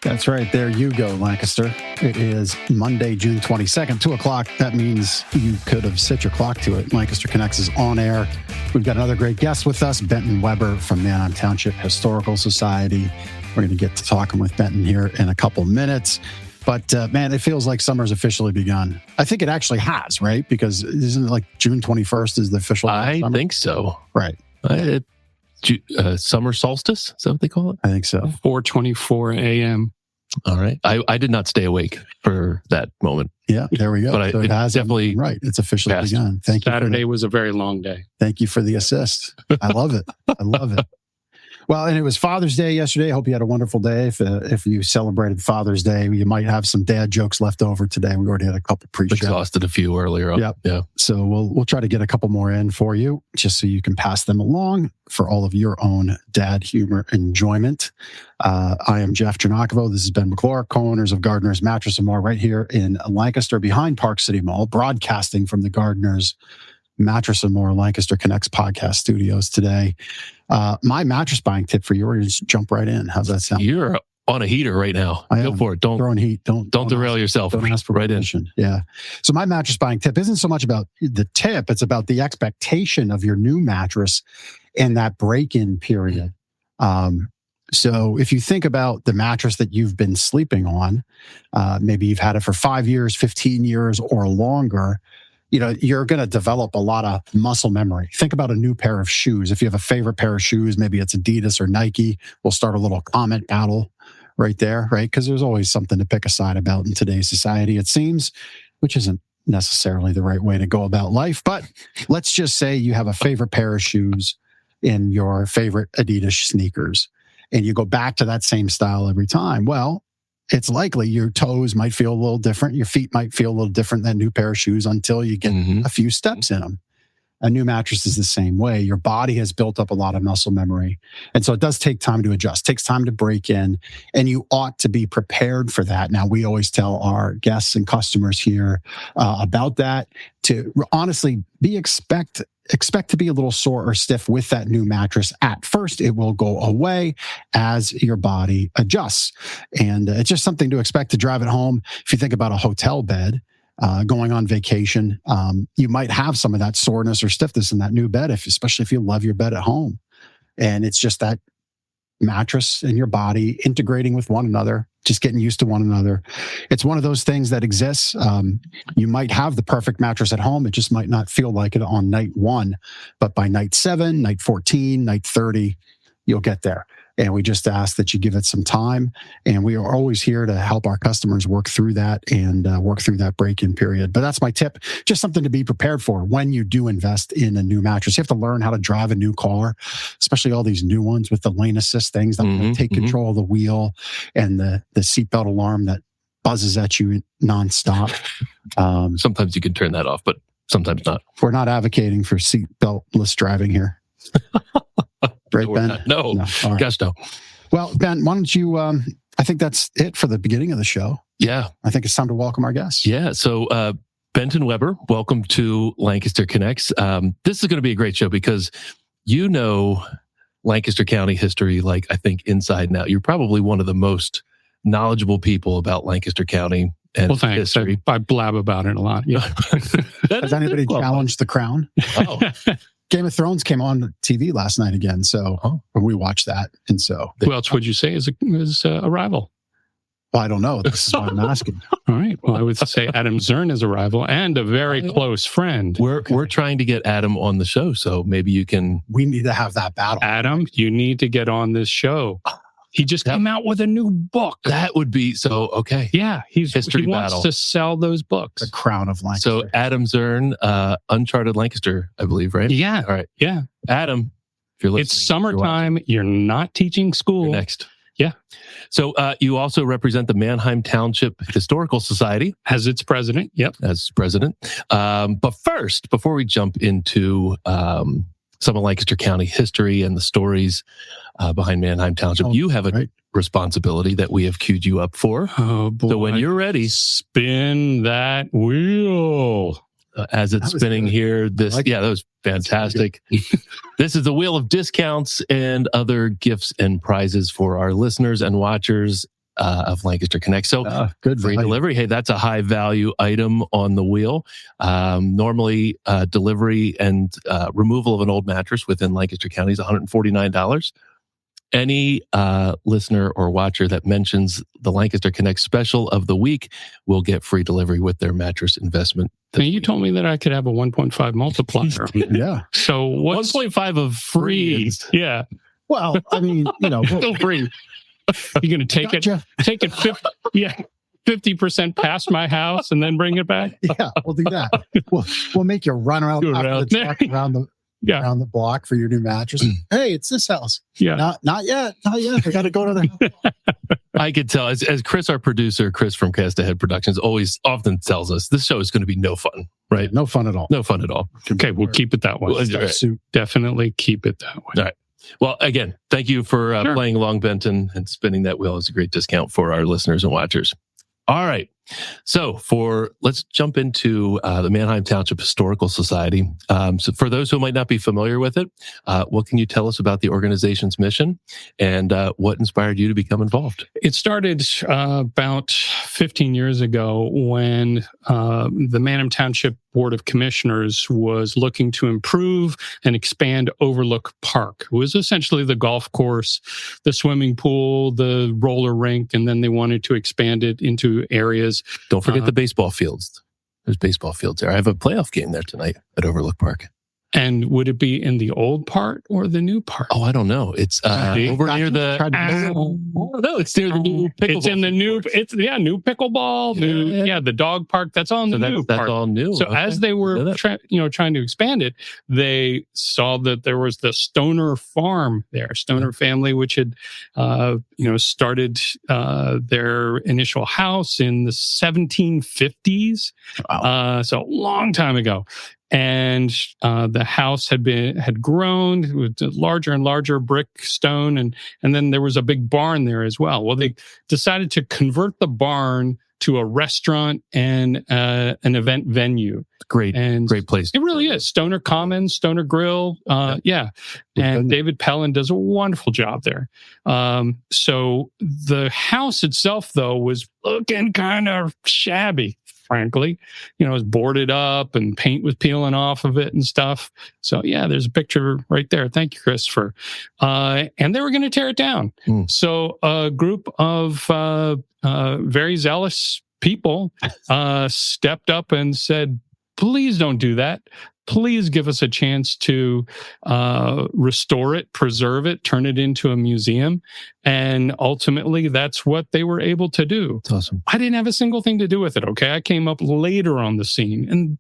That's right. There you go, Lancaster. It is Monday, June 22nd, 2 o'clock. That means you could have set your clock to it. Lancaster Connects is on air. We've got another great guest with us, Benton Webber from Manheim Township Historical Society. We're going to get to talking with Benton here in a couple minutes. But man, it feels like summer's officially begun. I think it actually has, right? Because isn't it like June 21st is the official I summer? think so. Right. Summer solstice? Is that what they call it? I think so. 4:24 a.m. All right. I did not stay awake for that moment. Yeah, there we go. But so it has definitely right. It's officially passed. begun. Thank you. Saturday was a very long day. Thank you for the assist. I love it. I love it. Well, and it was Father's Day yesterday. I hope you had a wonderful day. If you celebrated Father's Day, you might have some dad jokes left over today. We already had a couple pre-show. Exhausted a few earlier on. Yep. Yeah. So we'll try to get a couple more in for you, just so you can pass them along for all of your own dad humor enjoyment. I am Jeff Janakovo. This is Ben McClure, co-owners of Gardeners Mattress and More, right here in Lancaster, behind Park City Mall, broadcasting from the Gardeners Mattress and More Lancaster Connects podcast studios today. My mattress buying tip for you, we're going to just jump right in. How's that sound? You're on a heater right now. Go for it. Don't throwing heat. Don't derail yourself. Don't ask for right permission. Yeah. So my mattress buying tip isn't so much about the tip. It's about the expectation of your new mattress in that break-in period. So if you think about the mattress that you've been sleeping on, maybe you've had it for 5 years, 15 years or longer, you're going to develop a lot of muscle memory. Think about a new pair of shoes. If you have a favorite pair of shoes, maybe it's Adidas or Nike, we'll start a little comment battle right there, right? Because there's always something to pick a side about in today's society, it seems, which isn't necessarily the right way to go about life. But let's just say you have a favorite pair of shoes in your favorite Adidas sneakers, and you go back to that same style every time. Well, it's likely your toes might feel a little different. Your feet might feel a little different than a new pair of shoes until you get a few steps in them. A new mattress is the same way. Your body has built up a lot of muscle memory. And so it does take time to adjust, takes time to break in, and you ought to be prepared for that. Now, we always tell our guests and customers here about that, to honestly expect to be a little sore or stiff with that new mattress. At first, it will go away as your body adjusts. And it's just something to expect to drive it home. If you think about a hotel bed, going on vacation, you might have some of that soreness or stiffness in that new bed, especially if you love your bed at home. And it's just that mattress and your body integrating with one another, just getting used to one another. It's one of those things that exists. You might have the perfect mattress at home. It just might not feel like it on night 1. But by night 7, night 14, night 30, you'll get there. And we just ask that you give it some time. And we are always here to help our customers work through that and work through that break-in period. But that's my tip. Just something to be prepared for when you do invest in a new mattress. You have to learn how to drive a new car, especially all these new ones with the lane assist things that take control of the wheel, and the seatbelt alarm that buzzes at you nonstop. Sometimes you can turn that off, but sometimes not. We're not advocating for seatbeltless driving here. Right, No, Ben? No. All right. Gosh, no. Well, Ben, why don't you, I think that's it for the beginning of the show. Yeah. I think it's time to welcome our guests. Yeah. So, Benton Webber, welcome to Lancaster Connects. This is going to be a great show because you know Lancaster County history, like I think inside and out. You're probably one of the most knowledgeable people about Lancaster County and history. I blab about it a lot. Yeah. Has anybody challenged the crown? Oh. Game of Thrones came on TV last night again, so we watched that. And so, who else would you say is a rival? Well, I don't know. This is why I'm asking. All right. Well, I would say Adam Zern is a rival and a very close friend. We're trying to get Adam on the show, so maybe you can. We need to have that battle. Adam, you need to get on this show. He just came out with a new book. That would be so okay. Yeah, he History wants battle. to sell those books. The Crown of Lancaster. So Adam Zern, Uncharted Lancaster, I believe, right? Yeah. All right. Yeah. Adam, if you're listening, It's summertime. You're not teaching school. you're next. Yeah. So you also represent the Manheim Township Historical Society. As its president. Yep. As president. But first, before we jump into some of Lancaster County history and the stories behind Manheim Township, you have a responsibility that we have queued you up for. Oh, boy. So when you're ready, spin that wheel. As it's spinning good. here, that was fantastic. This is the wheel of discounts and other gifts and prizes for our listeners and watchers. of Lancaster Connects. So good free value. delivery. Hey, that's a high value item on the wheel. Normally, delivery and removal of an old mattress within Lancaster County is $149. Any listener or watcher that mentions the Lancaster Connect special of the week will get free delivery with their mattress investment. Now, you told me that I could have a 1.5 multiplier. Yeah. So what's 1.5 of free? Yeah. Well, I mean, Still free. You're going to take gotcha. take it 50% past my house and then bring it back? Yeah, we'll do that. We'll make you run around the truck, around the block for your new mattress. Hey, it's this house. Yeah. Not yet. I got to go to the house. I could tell, as Chris, our producer, Chris from Cast Ahead Productions, often tells us this show is going to be no fun, right? No fun at all. No fun at all. Okay, we'll keep it that way. Definitely keep it that way. All right. Well, again, thank you for playing along, Benton, and spinning that wheel. It's a great discount for our listeners and watchers. All right. So let's jump into the Manheim Township Historical Society. So for those who might not be familiar with it, what can you tell us about the organization's mission and what inspired you to become involved? It started about 15 years ago when the Manheim Township Board of Commissioners was looking to improve and expand Overlook Park. It was essentially the golf course, the swimming pool, the roller rink, and then they wanted to expand it into areas. Don't forget the baseball fields. There's baseball fields there. I have a playoff game there tonight at Overlook Park. And would it be in the old part or the new part? Oh, I don't know. It's over near the. No, it's near the new pickleball. It's in the new. It's new pickleball. New, the dog park. That's all in the new part. That's all new. So as they were trying to expand it, they saw that there was the Stoner farm there, Stoner family, which had started their initial house in the 1750s. Wow. So a long time ago. And the house had grown with larger and larger brick stone, and then there was a big barn there as well. Well, they decided to convert the barn to a restaurant and an event venue. Great place. It really is. Stoner Commons, Stoner Grill. And David Pellin does a wonderful job there. So the house itself, though, was looking kind of shabby. Frankly, it was boarded up and paint was peeling off of it and stuff. So there's a picture right there. Thank you, Christopher. And they were going to tear it down. So a group of very zealous people stepped up and said, please don't do that. Please give us a chance to restore it, preserve it, turn it into a museum. And ultimately, that's what they were able to do. That's awesome. I didn't have a single thing to do with it, okay? I came up later on the scene. And,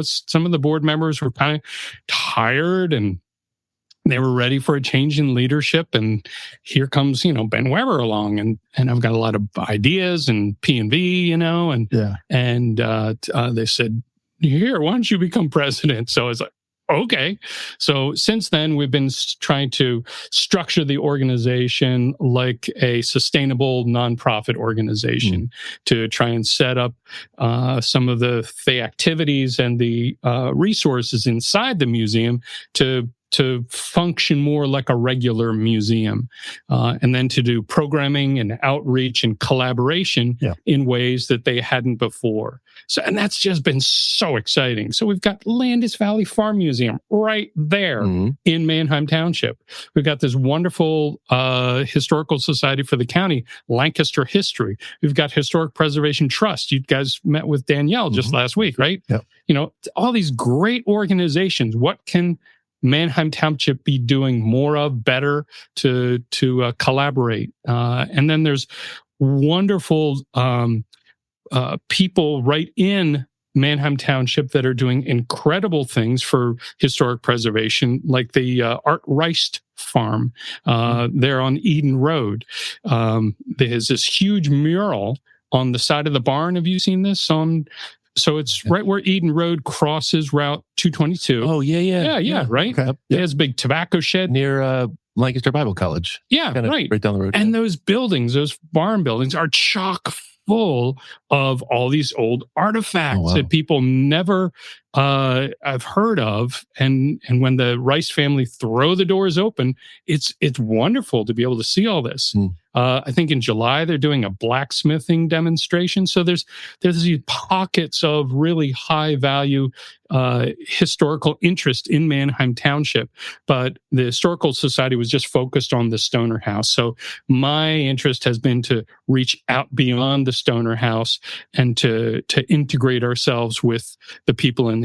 some of the board members were kind of tired and they were ready for a change in leadership. And here comes, Ben Webber along. And I've got a lot of ideas and P&V, and they said, here, why don't you become president? So it's like, okay. So since then, we've been trying to structure the organization like a sustainable nonprofit organization to try and set up some of the activities and the resources inside the museum to function more like a regular museum, and then to do programming and outreach and collaboration in ways that they hadn't before. So, and that's just been so exciting. So we've got Landis Valley Farm Museum right there in Manheim Township. We've got this wonderful historical society for the county, Lancaster History. We've got Historic Preservation Trust. You guys met with Danielle just last week, right? Yep. All these great organizations. What can Manheim Township be doing more of, better to collaborate? And then there's wonderful people right in Manheim Township that are doing incredible things for historic preservation, like the Art Reist farm there on Eden Road. There's this huge mural on the side of the barn. Have you seen this? So it's right where Eden Road crosses Route 222. Oh, yeah. Right? Okay. There's a big tobacco shed. Near Lancaster Bible College. Yeah, kind of right. Right down the road. And those buildings, those barn buildings, are chock full of all these old artifacts that people never I've heard of, and when the Rice family throw the doors open, it's wonderful to be able to see all this. I think in July they're doing a blacksmithing demonstration. So there's these pockets of really high value historical interest in Manheim Township, but the Historical Society was just focused on the Stoner House. So my interest has been to reach out beyond the Stoner House and to integrate ourselves with the people in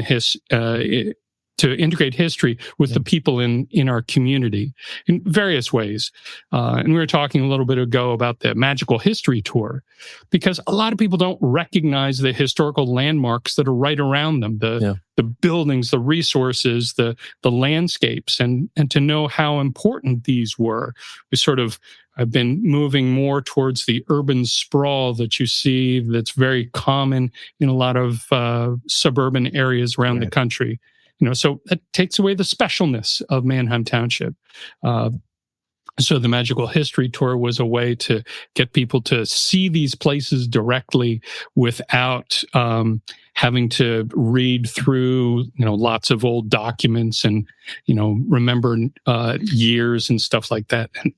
to integrate history with the people in our community in various ways. And we were talking a little bit ago about the Magical History Tour, because a lot of people don't recognize the historical landmarks that are right around them, the buildings, the resources, the landscapes, and to know how important these were. I've been moving more towards the urban sprawl that you see that's very common in a lot of suburban areas around the country. So that takes away the specialness of Manheim Township. So the Magical History Tour was a way to get people to see these places directly without having to read through, lots of old documents and, remember years and stuff like that. And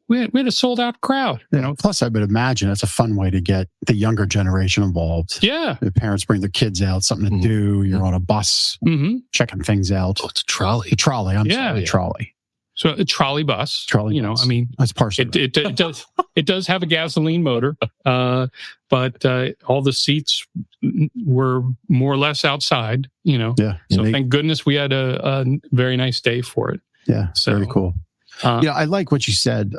we had a sold out crowd. Plus, I would imagine it's a fun way to get the younger generation involved. Yeah. The parents bring their kids out, something to do. You're on a bus, checking things out. Oh, it's a trolley. A trolley. I'm sorry, a trolley. So a trolley bus. Bus. That's partially. It does have a gasoline motor, but all the seats were more or less outside. Yeah. So thank goodness we had a very nice day for it. Yeah. So, very cool. I like what you said.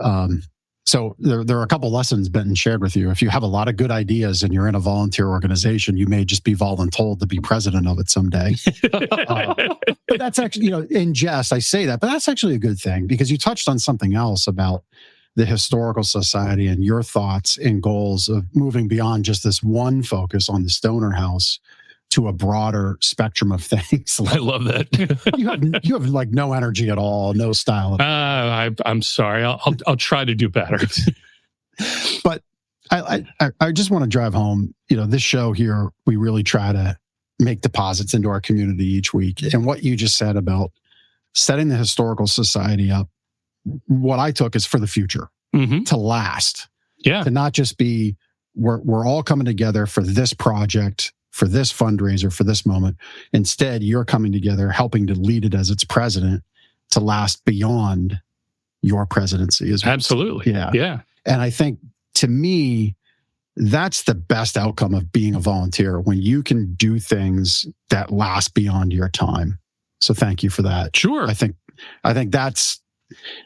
So there are a couple lessons Benton shared with you. If you have a lot of good ideas and you're in a volunteer organization, you may just be voluntold to be president of it someday. But that's actually, in jest, I say that, but that's actually a good thing, because you touched on something else about the Historical Society and your thoughts and goals of moving beyond just this one focus on the Stoner House to a broader spectrum of things. I love that. you have like no energy at all, no style. I'm sorry. I'll try to do better. But I just want to drive home. This show here, we really try to make deposits into our community each week. And what you just said about setting the Historical Society up, what I took is for the future, to last. Yeah. To not just be, we're all coming together for this project, for this fundraiser, for this moment. Instead, you're coming together, helping to lead it as its president to last beyond your presidency. Absolutely. Yeah. And I think, to me, that's the best outcome of being a volunteer, when you can do things that last beyond your time. So thank you for that. Sure. I think that's,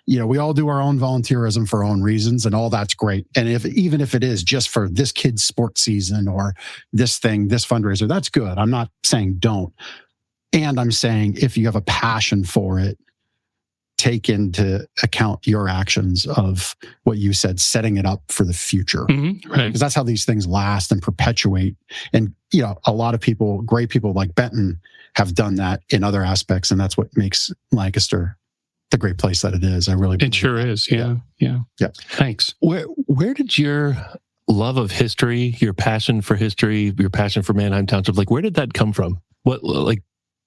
we all do our own volunteerism for our own reasons, and all that's great. And even if it is just for this kid's sports season or this fundraiser, that's good. I'm not saying don't. And I'm saying, if you have a passion for it, take into account your actions of what you said, setting it up for the future. Right. Because that's how these things last and perpetuate. And, a lot of people, great people like Benton, have done that in other aspects. And that's what makes Lancaster the great place that it is. It sure is. Yeah. Thanks. Where did your love of history, your passion for history, your passion for Manheim Township, where did that come from?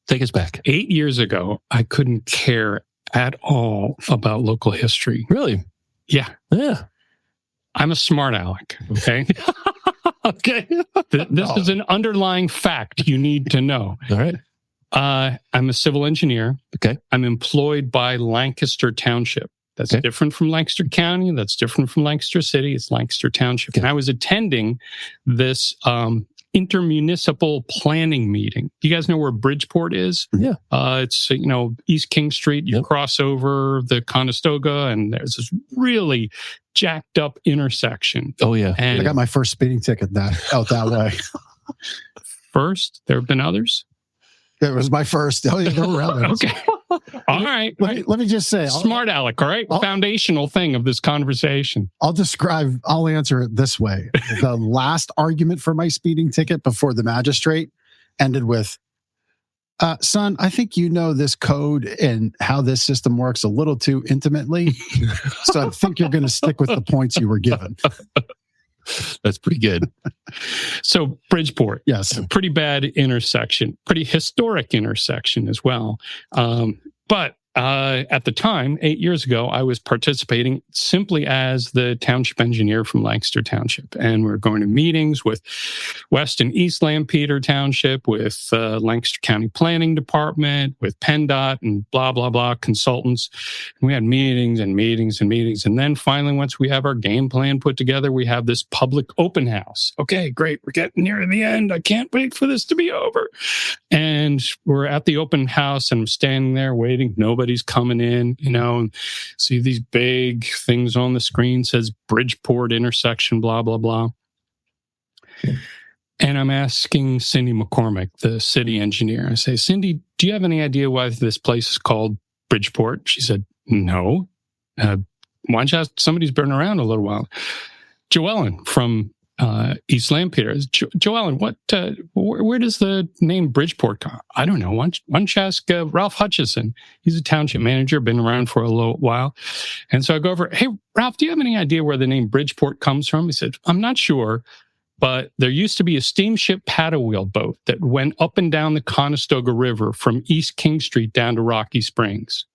Take us back. 8 years ago, I couldn't care at all about local history. Really? Yeah. I'm a smart aleck. Okay. Okay. This is an underlying fact you need to know. All right. I'm a civil engineer. Okay. I'm employed by Lancaster Township. That's different from Lancaster County. That's different from Lancaster City. It's Lancaster Township. Okay. And I was attending this intermunicipal planning meeting. Do you guys know where Bridgeport is? Yeah. It's, East King Street. You cross over the Conestoga, and there's this really jacked up intersection. Oh, yeah. And I got my first speeding ticket out that way. First? There have been others? It was my first. Oh, yeah, there were others. Okay. All right. Let me just say. Smart aleck, all right? Foundational thing of this conversation. I'll answer it this way. The last argument for my speeding ticket before the magistrate ended with, son, I think you know this code and how this system works a little too intimately. So I think you're going to stick with the points you were given. That's pretty good. So Bridgeport, Yes. pretty bad intersection, pretty historic intersection as well. But at the time, 8 years ago, I was participating simply as the township engineer from Lancaster Township. And we're going to meetings with West and East Lampeter Township, with Lancaster County Planning Department, with PennDOT and blah, blah, blah, consultants. And we had meetings and meetings and meetings. And then finally, once we have our game plan put together, we have this public open house. Okay, great. We're getting near the end. I can't wait for this to be over. And we're at the open house and I'm standing there waiting. Nobody's coming in, and see these big things on the screen says Bridgeport intersection, blah, blah, blah. And I'm asking Cindy McCormick, the city engineer. I say, Cindy, do you have any idea why this place is called Bridgeport? She said, no. Why don't you ask somebody who's been around a little while? Joellen from East Lampeter. Joellen, where does the name Bridgeport come? I don't know. Why don't you ask Ralph Hutchison? He's a township manager, been around for a little while. And so I go over, hey, Ralph, do you have any idea where the name Bridgeport comes from? He said, I'm not sure, but there used to be a steamship paddle wheel boat that went up and down the Conestoga River from East King Street down to Rocky Springs.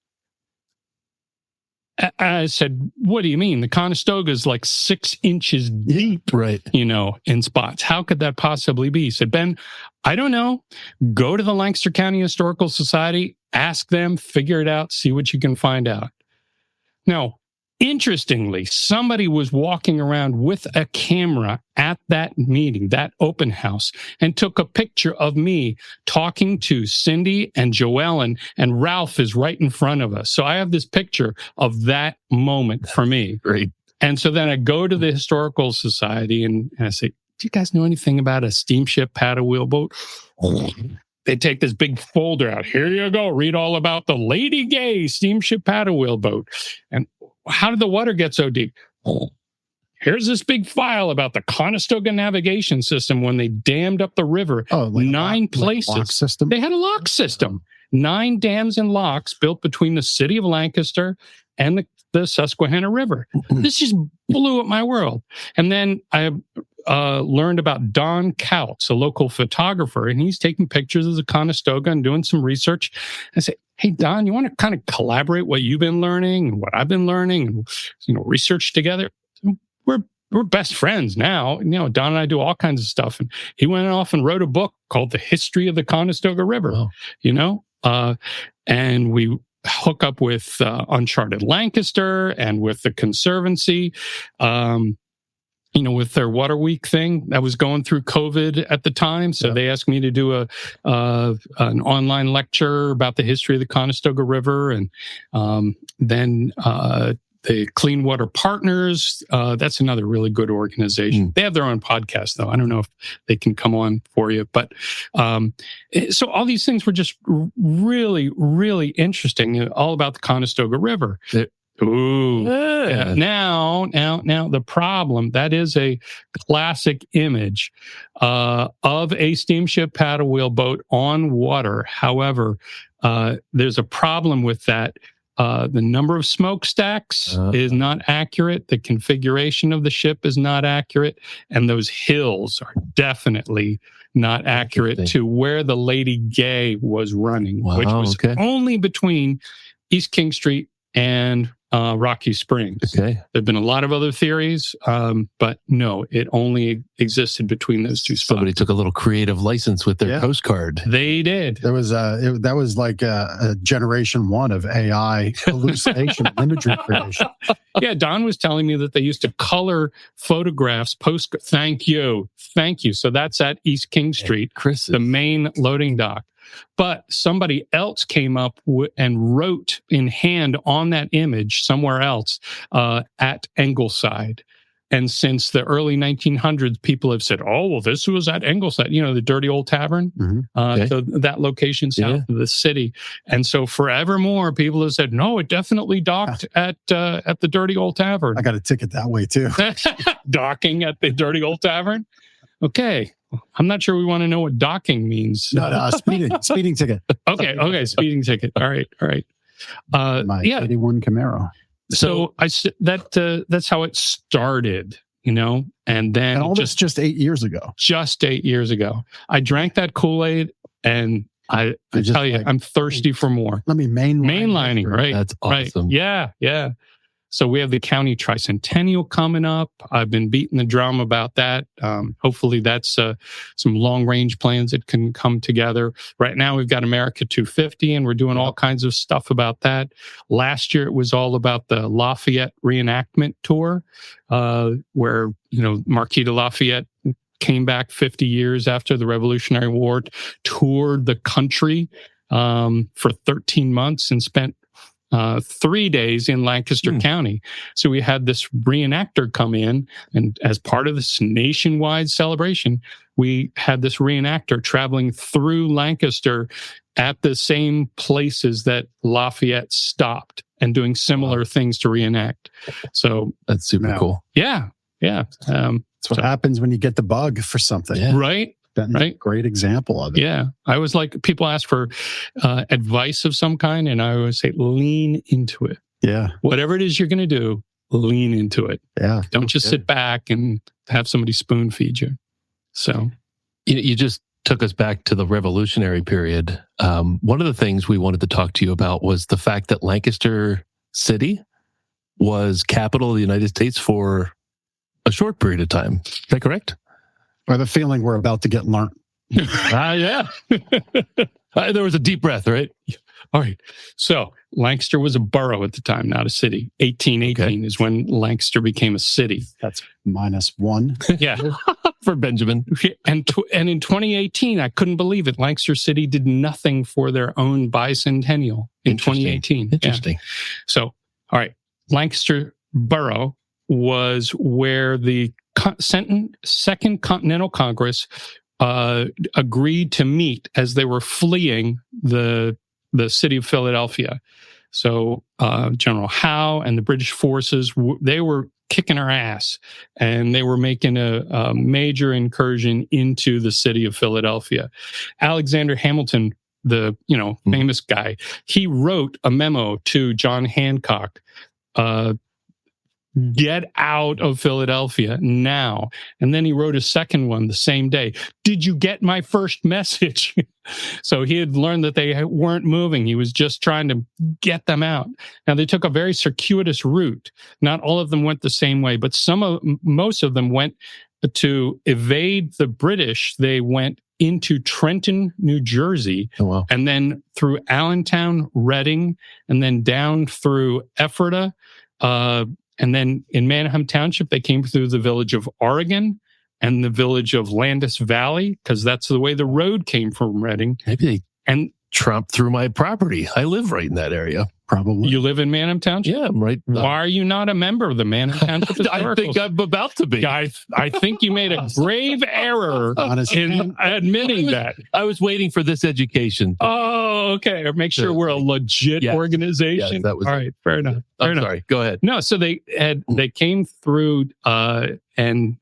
I said, what do you mean? The Conestoga is like 6 inches deep, right? In spots. How could that possibly be? He said, Ben, I don't know. Go to the Lancaster County Historical Society, ask them, figure it out, see what you can find out. Now, interestingly, somebody was walking around with a camera at that meeting, that open house, and took a picture of me talking to Cindy and Joellen, and Ralph is right in front of us. So I have this picture of that moment for me. Great. And so then I go to the Historical Society and I say, do you guys know anything about a steamship paddle wheel boat? They take this big folder out. Here you go. Read all about the Lady Gay steamship paddle wheel boat. And how did the water get so deep? Here's this big file about the Conestoga navigation system when they dammed up the river. Like 9 places. Lock system? They had a lock system. 9 dams and locks built between the city of Lancaster and the Susquehanna River. This just blew up my world. And then I learned about Don Kautz, a local photographer, and he's taking pictures of the Conestoga and doing some research. I say, hey, Don, you want to kind of collaborate what you've been learning and what I've been learning and, research together? We're best friends now. Don and I do all kinds of stuff. And he went off and wrote a book called The History of the Conestoga River, and we hook up with Uncharted Lancaster and with the Conservancy, with their Water Week thing that was going through COVID at the time. So they asked me to do an online lecture about the history of the Conestoga River. And then the Clean Water Partners, that's another really good organization. They have their own podcast, though. I don't know if they can come on for you. But so all these things were just really, really interesting, all about the Conestoga River. Ooh. Yeah. Now, the problem, that is a classic image of a steamship paddle wheel boat on water. However, there's a problem with that. The number of smokestacks is not accurate. The configuration of the ship is not accurate. And those hills are definitely not accurate to where the Lady Gay was running, which was only between East King Street and Rocky Springs. Okay. There have been a lot of other theories, but no, it only existed between those two spots. Somebody took a little creative license with their postcard. They did. There was that was like a generation 1 of AI hallucination imagery creation. Yeah, Don was telling me that they used to color photographs. Thank you. So that's at East King Street, the main loading dock. But somebody else came up and wrote in hand on that image somewhere else at Ingleside. And since the early 1900s, people have said, oh, well, this was at Ingleside, the dirty old tavern. So that location south of the city. And so forevermore, people have said, no, it definitely docked at the dirty old tavern. I got a ticket that way, too. Docking at the dirty old tavern? Okay. I'm not sure we want to know what docking means. No, speeding ticket. Okay, speeding ticket. All right. My 81 Camaro. So that's how it started, And then And all this just 8 years ago. just 8 years ago, I drank that Kool-Aid, and I just tell you, like, I'm thirsty for more. Let me Mainlining, history. right? That's Right. awesome. Yeah. So we have the county tricentennial coming up. I've been beating the drum about that. Hopefully that's some long range plans that can come together. Right now we've got America 250, and we're doing all kinds of stuff about that. Last year it was all about the Lafayette reenactment tour, where, Marquis de Lafayette came back 50 years after the Revolutionary War, toured the country for 13 months and spent 3 days in Lancaster County. So we had this reenactor come in, and as part of this nationwide celebration, we had this reenactor traveling through Lancaster at the same places that Lafayette stopped and doing similar things to reenact. So That's super cool. yeah. That's what happens when you get the bug for something. Yeah. Right. That's a great example of it. Yeah. I was like, people ask for advice of some kind, and I always say, lean into it. Yeah. Whatever it is you're going to do, lean into it. Yeah. Don't just sit back and have somebody spoon feed you. So You just took us back to the Revolutionary period. One of the things we wanted to talk to you about was the fact that Lancaster City was capital of the United States for a short period of time. Is that correct? I have a feeling we're about to get learned. Yeah. There was a deep breath, right? all right. So Lancaster was a borough at the time, not a city. 1818 is when Lancaster became a city. That's -1. Yeah. For Benjamin. And in 2018, I couldn't believe it. Lancaster City did nothing for their own bicentennial in 2018. Interesting. Yeah. So, all right. Lancaster Borough was where the Second Continental Congress agreed to meet as they were fleeing the city of Philadelphia. So General Howe and the British forces, they were kicking our ass, and they were making a major incursion into the city of Philadelphia. Alexander Hamilton, the famous guy, he wrote a memo to John Hancock, get out of Philadelphia now. And then he wrote a second one the same day. Did you get my first message? So he had learned that they weren't moving. He was just trying to get them out. Now they took a very circuitous route. Not all of them went the same way, but most of them went to evade the British. They went into Trenton, New Jersey, and then through Allentown, Reading, and then down through Ephrata, and then in Manheim Township, they came through the village of Oregon and the village of Landis Valley, because that's the way the road came from Reading. Maybe they tromped through my property. I live right in that area. Probably. You live in Manheim Township? Yeah, I'm right. Why are you not a member of the Manheim Township Historical? I think I'm about to be. I think you made a grave error in admitting that. I was waiting for this education. Oh, okay. Make sure we're a legit organization. Yes, that was all right. Fair enough. I'm sorry. Go ahead. No, so they came through and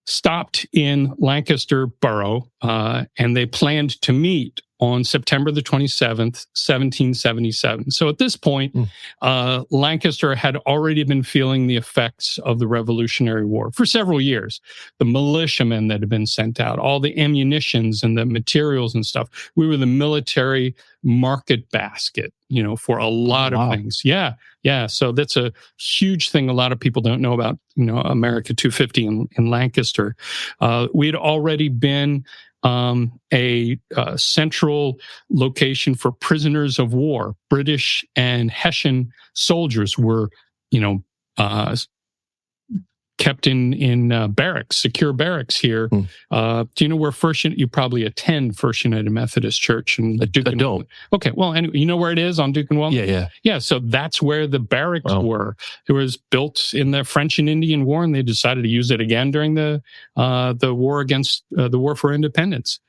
stopped in Lancaster Borough, and they planned to meet on September the 27th, 1777. So at this point, Lancaster had already been feeling the effects of the Revolutionary War for several years. The militiamen that had been sent out, all the ammunitions and the materials and stuff. We were the military market basket, for a lot of things. Yeah. Yeah. So that's a huge thing a lot of people don't know about, America 250 in Lancaster. We had already been a central location for prisoners of war. British and Hessian soldiers were, kept in barracks, secure barracks here. Do you know where you probably attend First United Methodist Church in Duke and don't. Okay, well, anyway, you know where it is on Duke and Wellesley? Yeah. So that's where the barracks were. It was built in the French and Indian War, and they decided to use it again during the war against the War for Independence.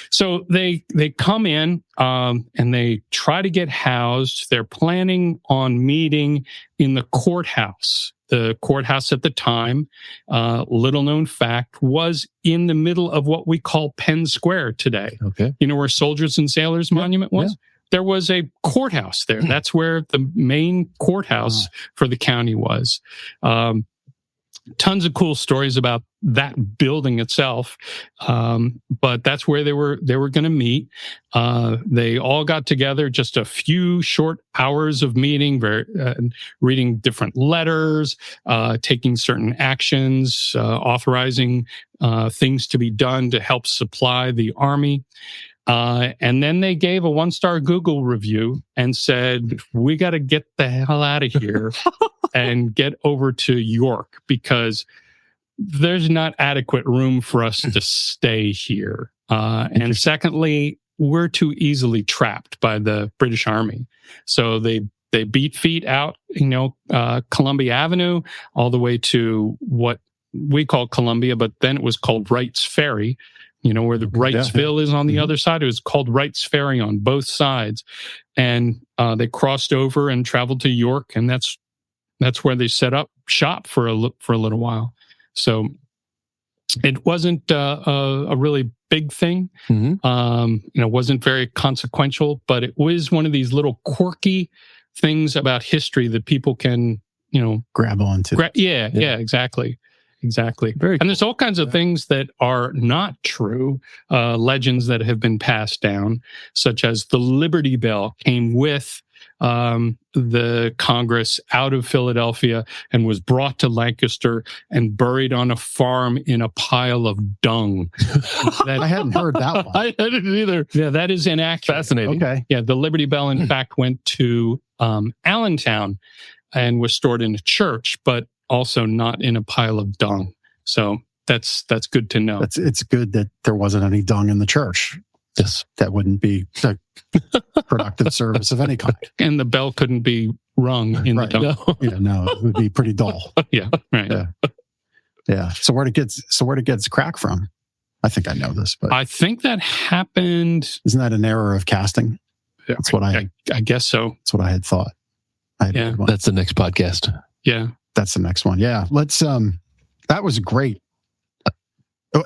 So they come in and they try to get housed. They're planning on meeting in the courthouse. The courthouse at the time, little known fact, was in the middle of what we call Penn Square today. Okay. You know where Soldiers and Sailors Monument was? Yeah. There was a courthouse there. That's where the main courthouse for the county was. tons of cool stories about that building itself. But that's where they were going to meet. They all got together, just a few short hours of meeting, reading different letters, taking certain actions, authorizing things to be done to help supply the army. And then they gave a 1-star Google review and said, we got to get the hell out of here and get over to York because there's not adequate room for us to stay here. And secondly, we're too easily trapped by the British Army. So they beat feet out, Columbia Avenue all the way to what we call Columbia, but then it was called Wright's Ferry. Where the Wrightsville is on the other side. It was called Wright's Ferry on both sides. And they crossed over and traveled to York, and that's where they set up shop for a little while. So it wasn't a really big thing. It wasn't very consequential, but it was one of these little quirky things about history that people can, grab onto. Yeah, exactly. Very And there's all kinds of things that are not true, legends that have been passed down, such as the Liberty Bell came with the Congress out of Philadelphia and was brought to Lancaster and buried on a farm in a pile of dung. I hadn't heard that one. I hadn't either. Yeah, that is inaccurate. Fascinating. Okay. Yeah, the Liberty Bell, in fact, went to Allentown and was stored in a church, but also not in a pile of dung. So that's good to know. It's good that there wasn't any dung in the church. Yes. That wouldn't be a productive service of any kind. And the bell couldn't be rung in the dung. No. It would be pretty dull. Yeah, right. Yeah. So where did it get crack from? I think I know this, but I think that happened. Isn't that an error of casting? That's what I guess so. That's what I had thought. That's the next podcast. Yeah. That's the next one. Yeah. Let's, that was great.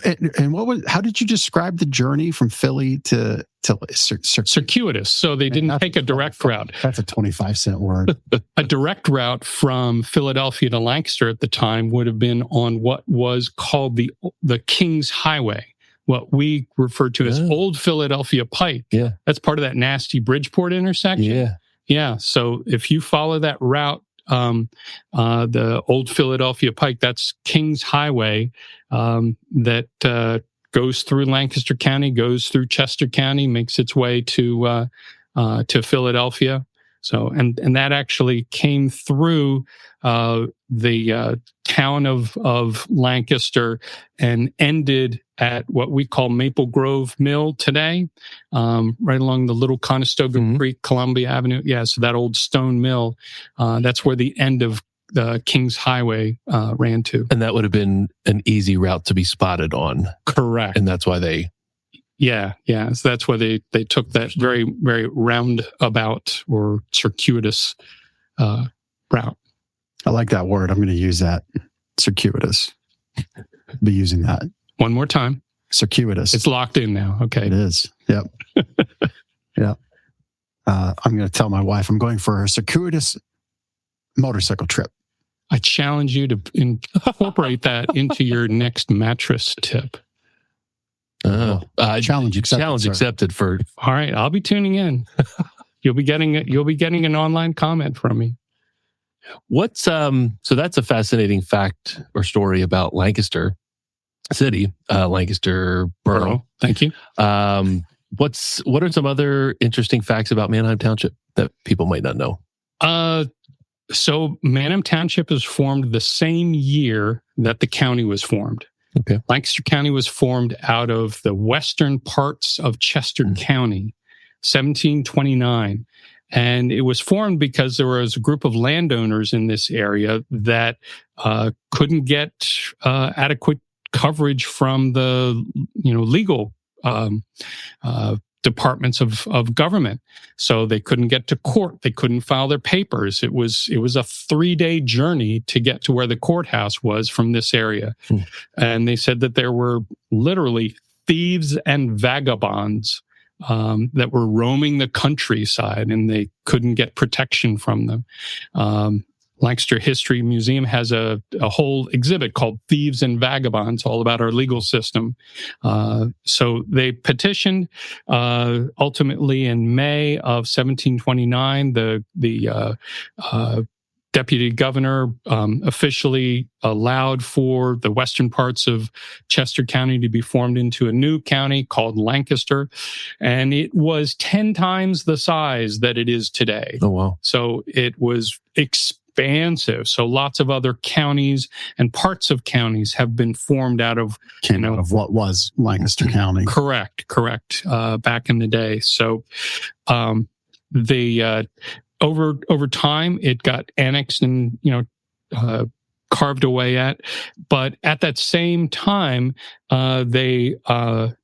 And how did you describe the journey from Philly to circuitous? So they didn't take a direct route. That's a 25-cent word. A direct route from Philadelphia to Lancaster at the time would have been on what was called the King's Highway, what we refer to as Old Philadelphia Pike. Yeah. That's part of that nasty Bridgeport intersection. Yeah. Yeah. So if you follow that route, the Old Philadelphia Pike, that's King's Highway, that goes through Lancaster County, goes through Chester County, makes its way to Philadelphia. So, and that actually came through the town of Lancaster and ended at what we call Maple Grove Mill today, right along the Little Conestoga Creek, Columbia Avenue. Yeah, so that old stone mill, that's where the end of the King's Highway ran to. And that would have been an easy route to be spotted on. Correct. And that's why they... Yeah. So that's why they took that very, very roundabout or circuitous route. I like that word. I'm going to use that. Circuitous. Be using that. One more time. Circuitous. It's locked in now. Okay. It is. Yep. Yeah. I'm going to tell my wife I'm going for a circuitous motorcycle trip. I challenge you to incorporate that into your next mattress tip. Challenge accepted. Challenge accepted for. All right, I'll be tuning in. You'll be getting an online comment from me. What's so that's a fascinating fact or story about Lancaster City, Lancaster Borough. Thank you. What are some other interesting facts about Manheim Township that people might not know? So Manheim Township is formed the same year that the county was formed. Okay. Lancaster County was formed out of the western parts of Chester County, 1729. And it was formed because there was a group of landowners in this area that couldn't get adequate coverage from the legal departments of government. So they couldn't get to court. They couldn't file their papers. It was a 3-day journey to get to where the courthouse was from this area. And they said that there were literally thieves and vagabonds that were roaming the countryside, and they couldn't get protection from them. Lancaster History Museum has a whole exhibit called Thieves and Vagabonds, all about our legal system. So they petitioned ultimately in May of 1729. The deputy governor officially allowed for the western parts of Chester County to be formed into a new county called Lancaster. And it was 10 times the size that it is today. Oh, wow. So it was expansive. So lots of other counties and parts of counties have been formed out of, Came out of what was Lancaster County. Correct. Back in the day. So over time, it got annexed and, carved away at. But at that same time, they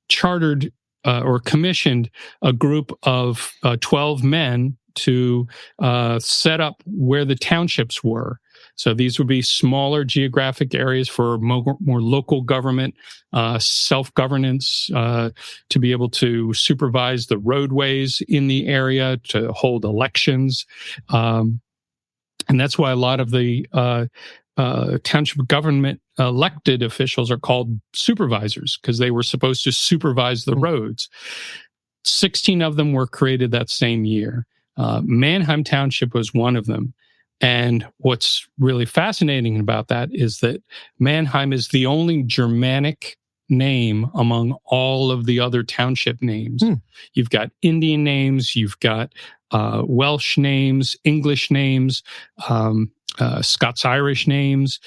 chartered or commissioned a group of 12 men to set up where the townships were. So these would be smaller geographic areas for more local government, self-governance, to be able to supervise the roadways in the area, to hold elections. And that's why a lot of the township government elected officials are called supervisors, because they were supposed to supervise the roads. 16 of them were created that same year. Manheim Township was one of them. And what's really fascinating about that is that Manheim is the only Germanic name among all of the other township names. You've got Indian names, you've got Welsh names, English names, Scots-Irish names.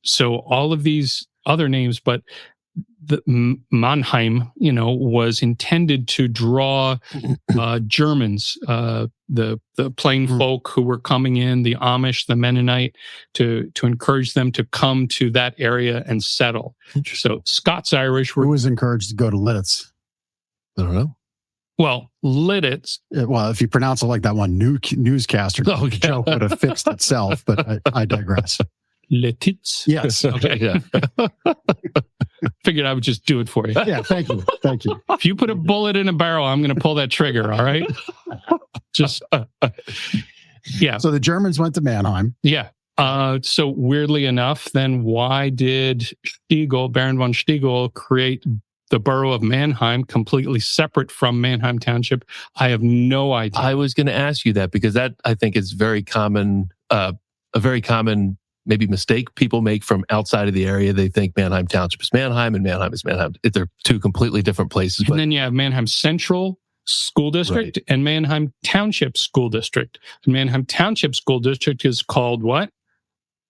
So all of these other names, but the Manheim, was intended to draw Germans, the plain folk who were coming in, the Amish, the Mennonite, to encourage them to come to that area and settle. So Scots-Irish were... Who was encouraged to go to Lidditz? I don't know. Well, Lidditz... Well, if you pronounce it like that one newscaster, the joke would have fixed itself, but I digress. Lidditz? Yes. Okay. Yeah. Figured I would just do it for you. Yeah, thank you. If you put a bullet in a barrel, I'm going to pull that trigger, all right? Just, yeah. So the Germans went to Manheim. Yeah. So weirdly enough, then why did Baron von Stiegel, create the borough of Manheim completely separate from Manheim Township? I have no idea. I was going to ask you that, because that, I think, is very common, a very common maybe mistake people make from outside of the area. They think Manheim Township is Manheim and Manheim is Manheim. They're two completely different places. And then you have Manheim Central School District and Manheim Township School District. And Manheim Township School District is called what?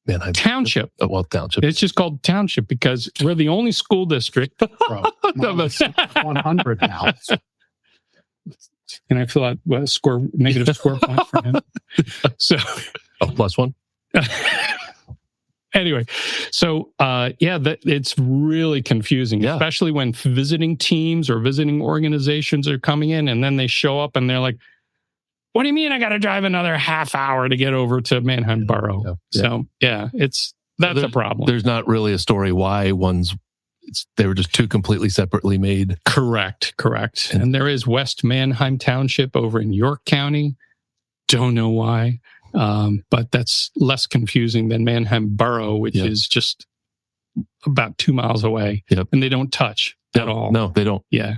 Manheim Township. Oh, well, Township. It's just called Township because we're the only school district. Bro, 100 now. Can I fill out a negative score point for him? So, +1. Anyway, so it's really confusing, especially when visiting teams or visiting organizations are coming in, and then they show up and they're like, "What do you mean I got to drive another half hour to get over to Manheim Borough?" So that's a problem. There's not really a story why they were just two completely separately made. Correct. And there is West Manheim Township over in York County. Don't know why. But that's less confusing than Manheim Borough, which is just about 2 miles away. And they don't touch at all. No, they don't. Yeah.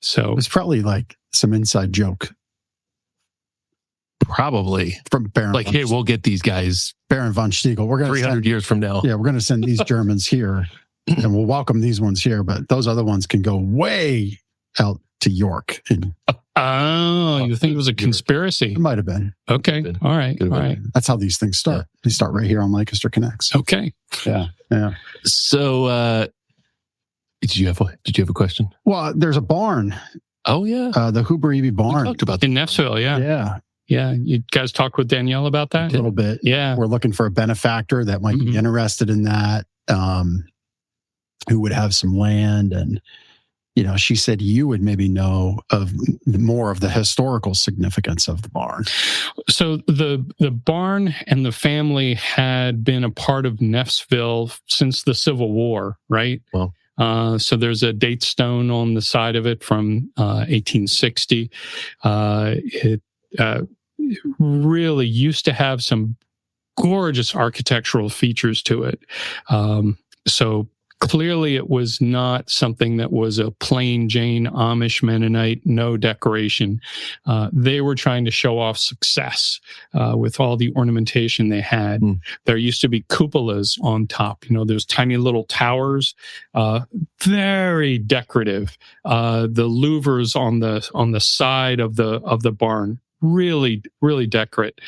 So it's probably like some inside joke. Probably. From Baron. Like, hey, we'll get these guys. Baron von Stiegel. We're going to 300 years from now. Yeah, we're going to send these Germans here, and we'll welcome these ones here, but those other ones can go way out to York. Oh, you think it was a conspiracy? It might have been. Okay. All right. That's how these things start. They start right here on Lancaster Connects. Okay. Yeah. So, did you have a question? Well, there's a barn. Oh yeah. The Huber-Eby barn. We talked about in Neffsville. Yeah. You guys talked with Danielle about that? A little bit. Yeah. We're looking for a benefactor that might be interested in that, who would have some land. And, she said you would maybe know of more of the historical significance of the barn. So the barn and the family had been a part of Neffsville since the Civil War, right? Well. So there's a date stone on the side of it from 1860. really used to have some gorgeous architectural features to it. So clearly it was not something that was a plain Jane Amish Mennonite, no decoration. They were trying to show off success with all the ornamentation they had. There used to be cupolas on top, those tiny little towers, very decorative. The louvers on the side of the barn, really, really decorate.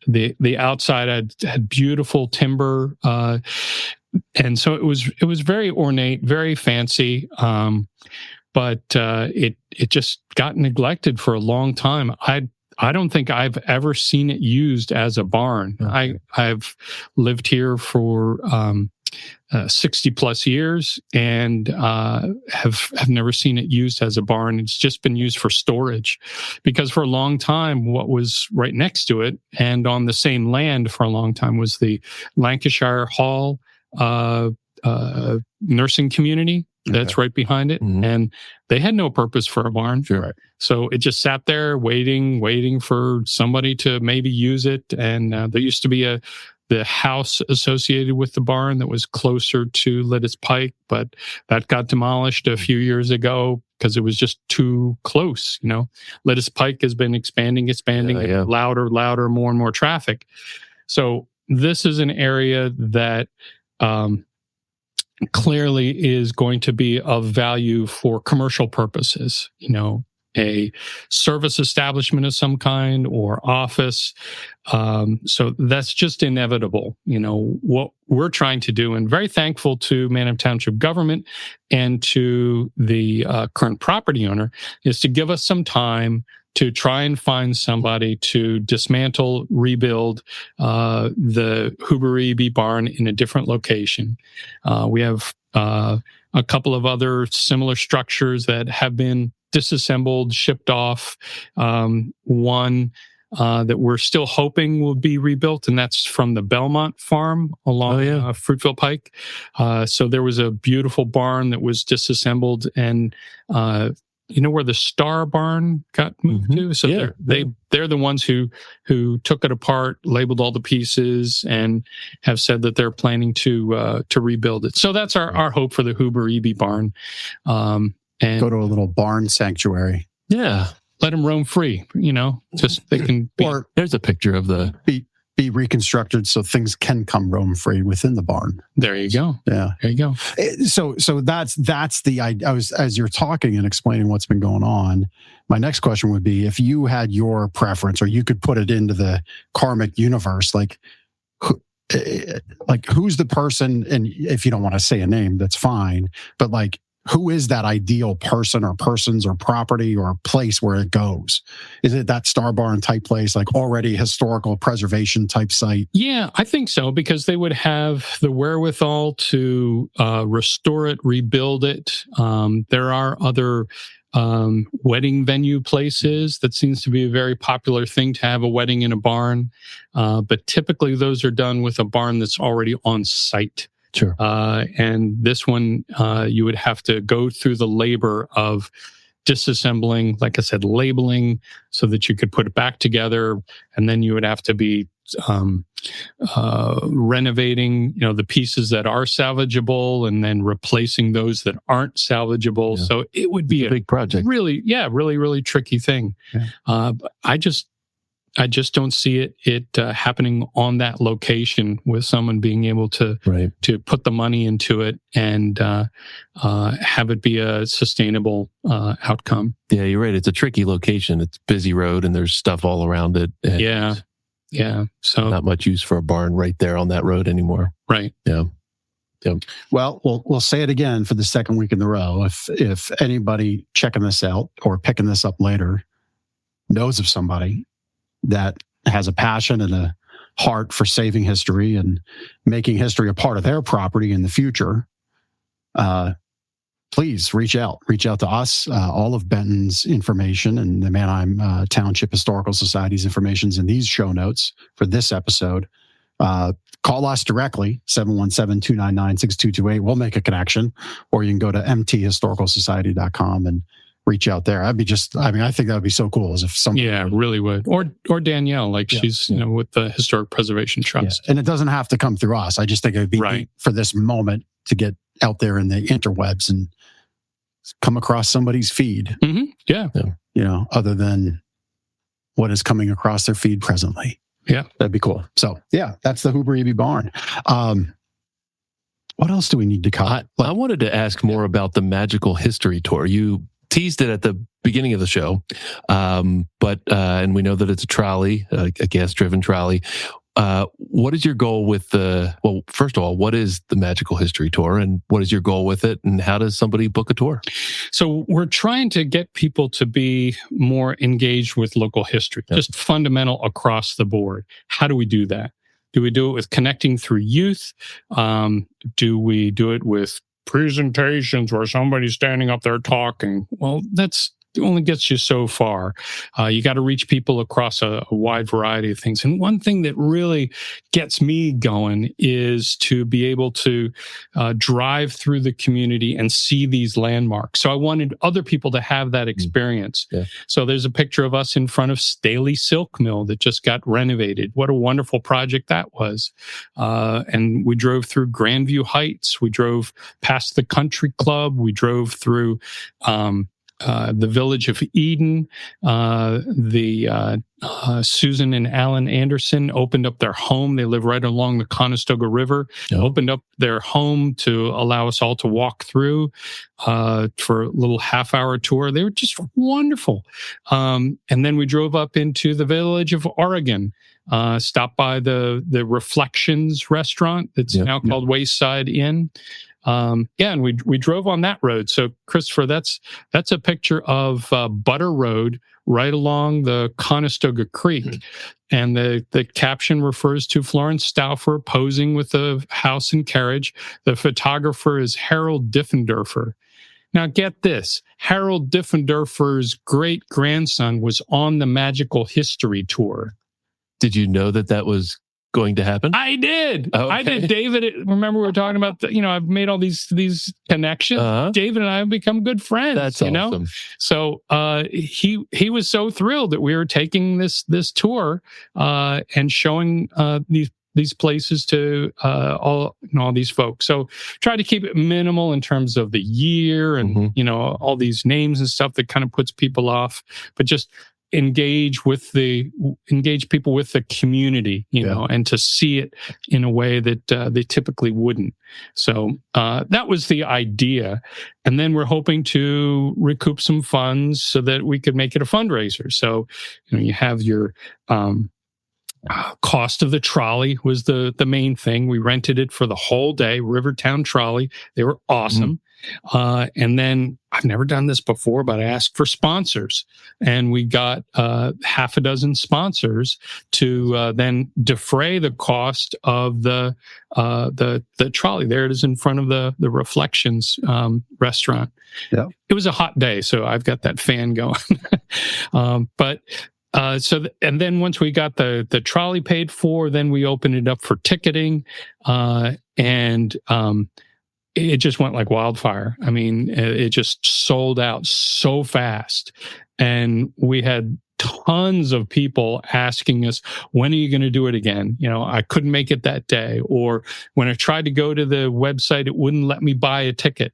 The outside had beautiful timber, and so it was very ornate, very fancy. But it just got neglected for a long time. I don't think I've ever seen it used as a barn. Okay. I've lived here for 60 plus years and have never seen it used as a barn. It's just been used for storage, because for a long time, what was right next to it and on the same land for a long time was the Lancashire Hall nursing community that's right behind it. Mm-hmm. And they had no purpose for a barn. Sure. Right. So it just sat there waiting for somebody to maybe use it. And there used to be the house associated with the barn that was closer to Littis Pike, but that got demolished a few years ago because it was just too close. Littis Pike has been expanding, louder, more and more traffic. So this is an area that clearly is going to be of value for commercial purposes, a service establishment of some kind or office. So that's just inevitable. What we're trying to do, and very thankful to Manheim Township government and to the current property owner, is to give us some time to try and find somebody to dismantle, rebuild the Huber-Eby barn in a different location. We have a couple of other similar structures that have been disassembled, shipped off. One that we're still hoping will be rebuilt, and that's from the Belmont farm along Fruitville Pike. So there was a beautiful barn that was disassembled, and where the Star barn got moved to? So they're the ones who took it apart, labeled all the pieces, and have said that they're planning to rebuild it. So that's our hope for the Huber-Eby barn. And go to a little barn sanctuary. Yeah. Let them roam free, just they can be. Or there's a picture of the be reconstructed so things can come roam free within the barn. There you go. Yeah. There you go. So that's the idea. As you're talking and explaining what's been going on, my next question would be, if you had your preference, or you could put it into the karmic universe, who's the person, and if you don't want to say a name, that's fine, but who is that ideal person or persons or property or place where it goes? Is it that Star Barn type place, already historical preservation type site? Yeah, I think so, because they would have the wherewithal to restore it, rebuild it. There are other wedding venue places that seems to be a very popular thing, to have a wedding in a barn. But typically those are done with a barn that's already on site. Sure. And this one, you would have to go through the labor of disassembling, like I said, labeling so that you could put it back together. And then you would have to be renovating, the pieces that are salvageable, and then replacing those that aren't salvageable. Yeah. So it would be a big project. Really, really tricky thing. Yeah. I just don't see it happening on that location, with someone being able to put the money into it and have it be a sustainable outcome. Yeah, you're right. It's a tricky location. It's a busy road, and there's stuff all around it. Yeah. So not much use for a barn right there on that road anymore. Right. Yeah. Well, we'll say it again for the second week in a row. If anybody checking this out or picking this up later knows of somebody that has a passion and a heart for saving history and making history a part of their property in the future, please reach out to us. All of Benton's information and the Manheim Township Historical Society's information is in these show notes for this episode. Call us directly, 717-299-6228. We'll make a connection, or you can go to mthistoricalsociety.com and reach out there. I think that would be so cool as if some. Yeah, really would. Or Danielle, like Yeah. she's, with the Historic Preservation Trust. Yeah. And it doesn't have to come through us. I just think it would be neat for this moment to get out there in the interwebs and come across somebody's feed. Mm-hmm. Yeah. Other than what is coming across their feed presently. Yeah. That'd be cool. So yeah, that's the Hoover Eby Barn. What else do we need to cover? I wanted to ask more about the Magical History Tour. You teased it at the beginning of the show, but and we know that it's a trolley, a gas-driven trolley. What is your goal with first of all, what is the Magical History Tour, and what is your goal with it, and how does somebody book a tour? So we're trying to get people to be more engaged with local history, just fundamental across the board. How do we do that? Do we do it with connecting through youth? Do we do it with presentations where somebody's standing up there talking? Well, that's only gets you so far. You got to reach people across a wide variety of things. And one thing that really gets me going is to be able to drive through the community and see these landmarks. So I wanted other people to have that experience. Yeah. So there's a picture of us in front of Staley Silk Mill that just got renovated. What a wonderful project that was. And we drove through Grandview Heights. We drove past the Country Club. We drove through the village of Eden. Susan and Alan Anderson opened up their home. They live right along the Conestoga River. Opened up their home to allow us all to walk through for a little half-hour tour. They were just wonderful. And then we drove up into the village of Oregon. Stopped by the Reflections restaurant that's now called Wayside Inn. And we drove on that road. So, Christopher, that's a picture of Butter Road right along the Conestoga Creek. And the caption refers to Florence Stauffer posing with the house and carriage. The photographer is Harold Diffenderfer. Now, get this. Harold Diffenderfer's great-grandson was on the Magical History Tour. Did you know that was going to happen? I did. Okay. I did. David, remember we were talking about, I've made all these connections. David and I have become good friends. That's awesome. So he was so thrilled that we were taking this tour and showing these places to all these folks. So try to keep it minimal in terms of the year and all these names and stuff that kind of puts people off, but just engage people with the community, and to see it in a way that they typically wouldn't. So that was the idea. And then we're hoping to recoup some funds so that we could make it a fundraiser. So, you have your cost of the trolley was the main thing. We rented it for the whole day, Rivertown Trolley. They were awesome. And then I've never done this before, but I asked for sponsors, and we got half a dozen sponsors to then defray the cost of the trolley. There it is in front of the Reflections restaurant. Yeah, it was a hot day, so I've got that fan going. And then once we got the trolley paid for, then we opened it up for ticketing, and it just went like wildfire. I mean, it just sold out so fast. And we had tons of people asking us, when are you going to do it again? I couldn't make it that day. Or when I tried to go to the website, it wouldn't let me buy a ticket,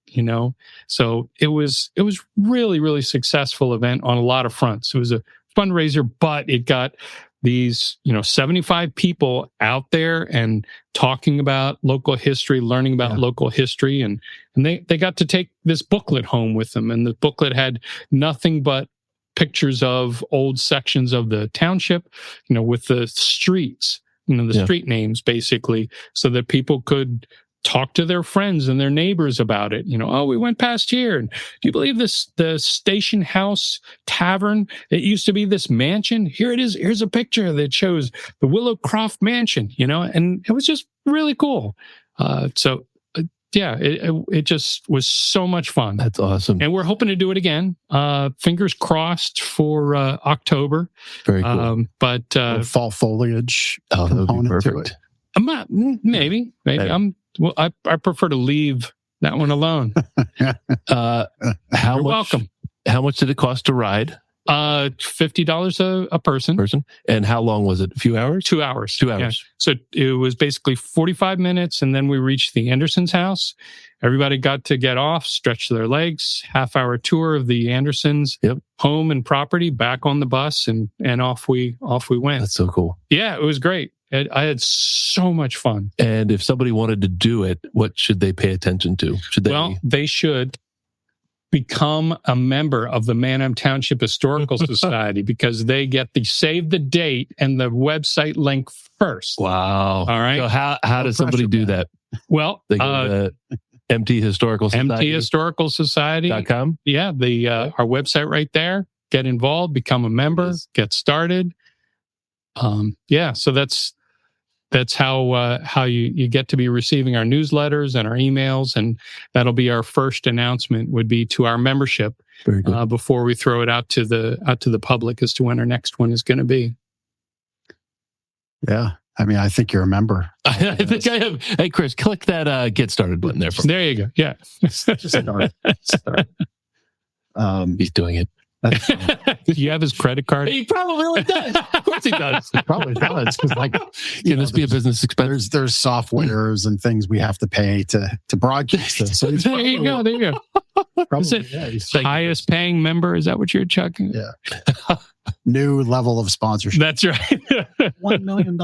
So it was really, really successful event on a lot of fronts. It was a fundraiser, but it got these 75 people out there and talking about local history, learning about local history, and they got to take this booklet home with them, and the booklet had nothing but pictures of old sections of the township, with the streets, street names basically, so that people could talk to their friends and their neighbors about it. We went past here. And do you believe the Station House Tavern? It used to be this mansion. Here it is. Here's a picture that shows the Willowcroft Mansion, and it was just really cool. It just was so much fun. That's awesome. And we're hoping to do it again. Fingers crossed for October. Very cool. But fall foliage that would be component to perfect. it. Maybe. I prefer to leave that one alone. How You're much, welcome. How much did it cost to ride? $50 a person. And how long was it? A few hours? 2 hours. 2 hours. Yeah. So it was basically 45 minutes, and then we reached the Andersons' house. Everybody got to get off, stretch their legs, half-hour tour of the Andersons' home and property, back on the bus, and off we went. That's so cool. Yeah, it was great. I had so much fun. And if somebody wanted to do it, what should they pay attention to? They should become a member of the Manheim Township Historical Society, because they get the save the date and the website link first. Wow. All right. So how does somebody do that? Well, They go to MT Historical Society. MTHistoricalSociety.com. Yeah, our website right there. Get involved, become a member, get started. So that's how you get to be receiving our newsletters and our emails, and that'll be our first announcement, would be to our membership. Very good. Before we throw it out to the public as to when our next one is going to be. Yeah, I mean, I think you're a member. I think I have. Hey, Chris, click that get started button there. There you go. Yeah, Just start. He's doing it. Do you have his credit card? He probably does. Of course he does. Probably does, because Can this be a business expense? there's softwares and things we have to pay to broadcast this. So There you go. Is it highest paying member? Is that what you're checking? Yeah. New level of sponsorship. That's right. $1 million.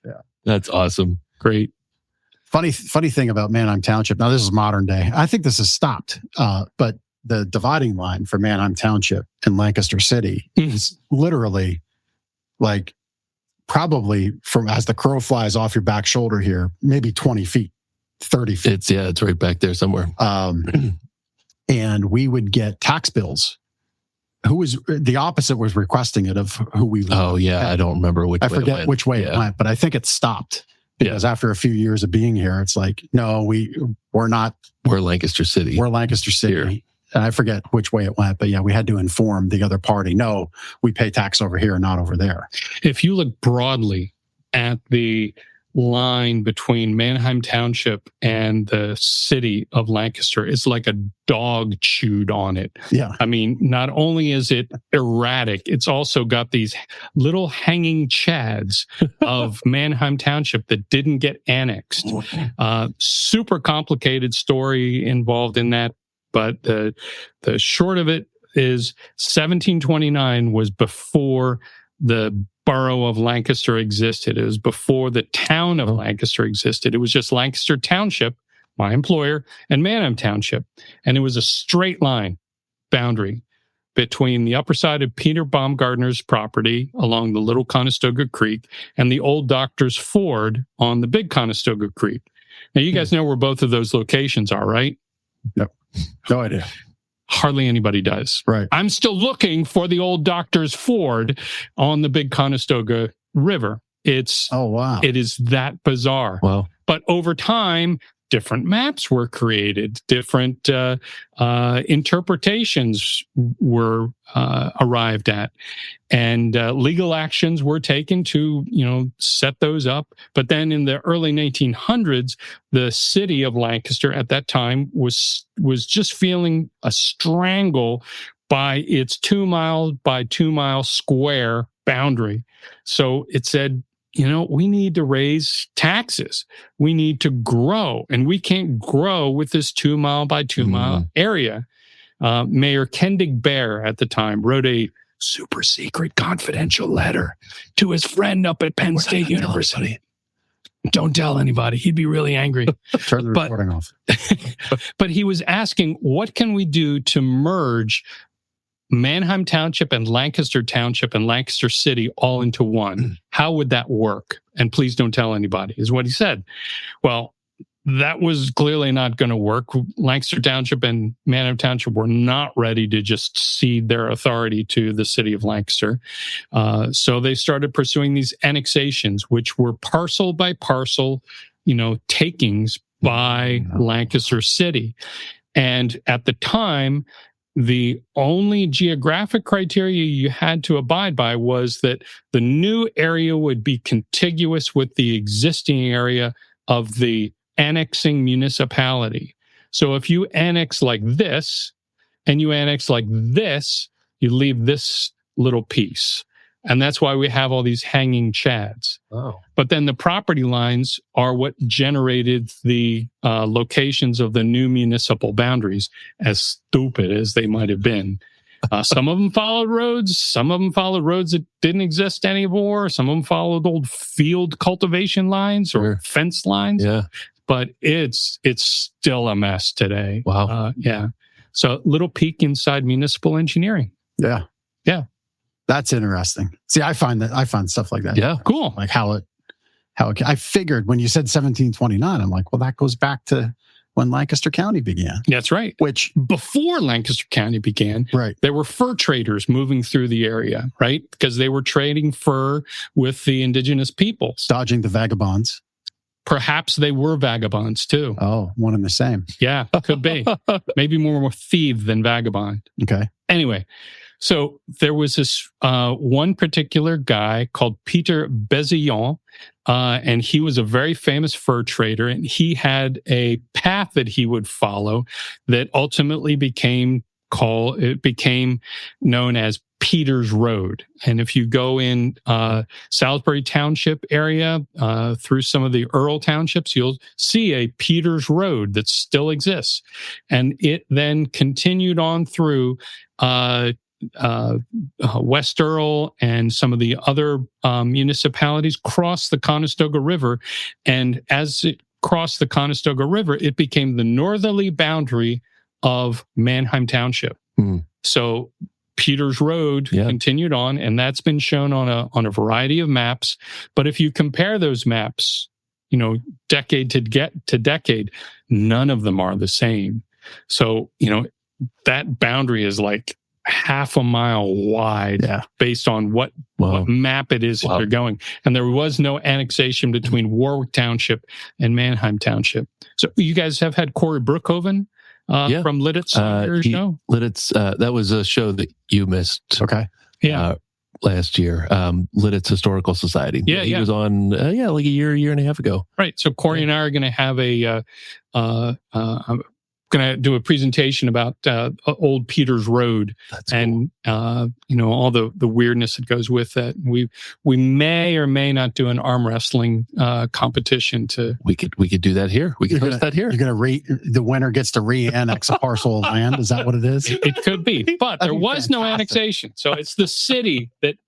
Yeah. That's awesome. Great. Funny thing about Manheim Township. Now, this is modern day. I think this has stopped, but the dividing line for Manheim Township and Lancaster City is literally probably from as the crow flies off your back shoulder here, maybe 20 feet, 30 feet. It's right back there somewhere. And we would get tax bills. Who was the opposite was requesting it of who we. Oh yeah, I don't remember which. I forget which way it went, but I think it stopped because after a few years of being here, it's like, no, we're not. We're Lancaster City. We're Lancaster City. Here. And I forget which way it went, but yeah, we had to inform the other party. No, we pay tax over here, not over there. If you look broadly at the line between Manheim Township and the city of Lancaster, it's like a dog chewed on it. Yeah. I mean, not only is it erratic, it's also got these little hanging chads of Manheim Township that didn't get annexed. Super complicated story involved in that. But the short of it is 1729 was before the borough of Lancaster existed. It was before the town of Lancaster existed. It was just Lancaster Township, my employer, and Manheim Township. And it was a straight line boundary between the upper side of Peter Baumgartner's property along the Little Conestoga Creek and the Old Doctor's Ford on the Big Conestoga Creek. Now, you guys know where both of those locations are, right? Yep. No idea. Hardly anybody does. Right. I'm still looking for the Old Doctor's Ford on the Big Conestoga River. Oh, wow. It is that bizarre. Wow. But over time, different maps were created, different interpretations were arrived at, and legal actions were taken to, set those up. But then in the early 1900s, the city of Lancaster at that time was just feeling a strangle by its 2 mile by 2 mile square boundary. So it said, we need to raise taxes. We need to grow, and we can't grow with this 2 mile by 2 mile area. Mayor Kendig Bear at the time wrote a super secret confidential letter to his friend up at Penn State University. Don't tell anybody. He'd be really angry. Turn the recording off. But he was asking, what can we do to merge Manheim Township and Lancaster Township and Lancaster City all into one? How would that work? And please don't tell anybody, is what he said. Well, that was clearly not going to work. Lancaster Township and Manheim Township were not ready to just cede their authority to the city of Lancaster. So they started pursuing these annexations, which were parcel by parcel, takings by Lancaster City. And at the time, the only geographic criteria you had to abide by was that the new area would be contiguous with the existing area of the annexing municipality. So if you annex like this, and you annex like this, you leave this little piece. And that's why we have all these hanging chads. Oh. But then the property lines are what generated the locations of the new municipal boundaries, as stupid as they might have been. Some of them followed roads. Some of them followed roads that didn't exist anymore. Some of them followed old field cultivation lines or fence lines. Yeah. But it's still a mess today. Wow. Yeah. So little peek inside municipal engineering. Yeah. Yeah. That's interesting. See, I find stuff like that. Yeah. Cool. Like how it, I figured when you said 1729, I'm like, well, that goes back to when Lancaster County began. That's right. Which before Lancaster County began, right, there were fur traders moving through the area, right? Because they were trading fur with the indigenous peoples. Dodging the vagabonds. Perhaps they were vagabonds too. Oh, one and the same. Yeah, could be. Maybe more thief than vagabond. Okay. Anyway, so there was this one particular guy called Peter Bezillon, and he was a very famous fur trader, and he had a path that he would follow that ultimately became known as Peter's Road. And if you go in Salisbury Township area through some of the Earl townships, you'll see a Peter's Road that still exists. And it then continued on through West Earl and some of the other municipalities, crossed the Conestoga River. And as it crossed the Conestoga River, it became the northerly boundary of Manheim Township. So Peter's Road continued on, and that's been shown on a variety of maps. But if you compare those maps, decade to decade, none of them are the same. So, that boundary is like half a mile wide based on what map it is that they're going. And there was no annexation between Warwick Township and Manheim Township. So you guys have had Corey Brookhoven from Lidditz on your show? Lidditz, that was a show that you missed. Okay. Yeah. Last year, Lidditz Historical Society. He was on, like a year and a half ago. Right. So Corey and I are going to have I'm going to do a presentation about Old Peter's Road. That's and cool. All the weirdness that goes with that. We may or may not do an arm wrestling competition. We could do that here. We could host that here. You're going to the winner gets to re-annex a parcel of land. Is that what it is? It could be, but there was no annexation. So it's the city that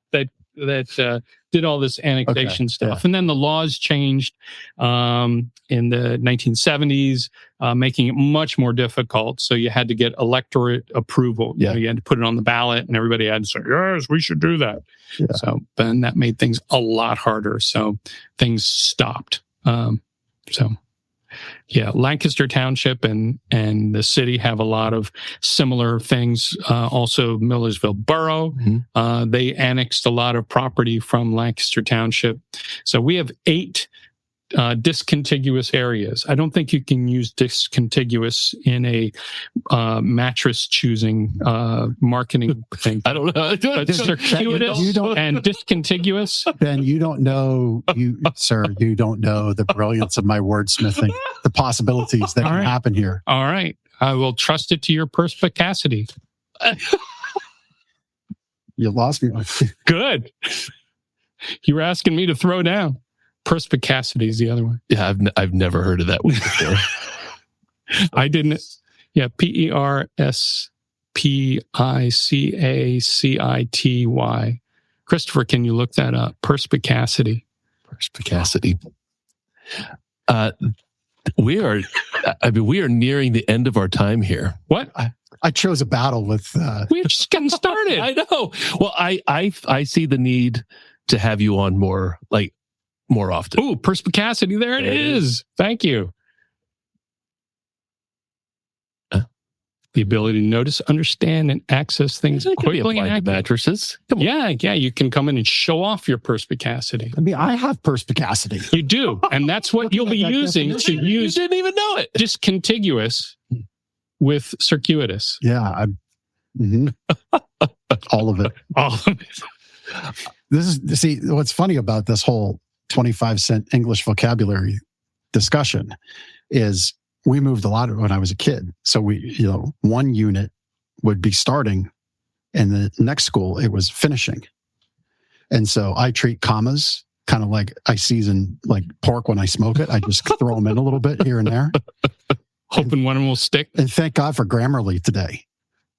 did all this annexation stuff. And then the laws changed in the 1970s, making it much more difficult. So you had to get electorate approval. You had to put it on the ballot, and everybody had to say, yes, we should do that. Yeah. So then that made things a lot harder. So things stopped. Lancaster Township and the city have a lot of similar things. Also, Millersville Borough, they annexed a lot of property from Lancaster Township. So we have 8 discontiguous areas. I don't think you can use discontiguous in a mattress choosing marketing thing. I don't know. Circuitous and discontiguous. Ben, you don't know, sir, you don't know the brilliance of my wordsmithing, the possibilities that can happen here. All right. I will trust it to your perspicacity. You lost me. Good. You were asking me to throw down. Perspicacity is the other one. Yeah, I've never heard of that one before. I didn't. Yeah, Perspicacity. Christopher, can you look that up? Perspicacity. Perspicacity. We are nearing the end of our time here. What? I chose a battle with. We're just getting started. I know. Well, I see the need to have you on more often. Oh, perspicacity. There it is. Thank you. The ability to notice, understand, and access things quickly and accurately. Mattresses. Yeah. You can come in and show off your perspicacity. I mean, I have perspicacity. You do. And that's what you'll be using to use. You didn't even know it. Discontiguous with circuitous. Yeah. All of it. All of it. See, what's funny about this whole 25-cent English vocabulary discussion is we moved a lot when I was a kid. So we, one unit would be starting, and the next school it was finishing. And so I treat commas kind of like I season like pork when I smoke it. I just throw them in a little bit here and there, hoping one will stick. And thank God for Grammarly today.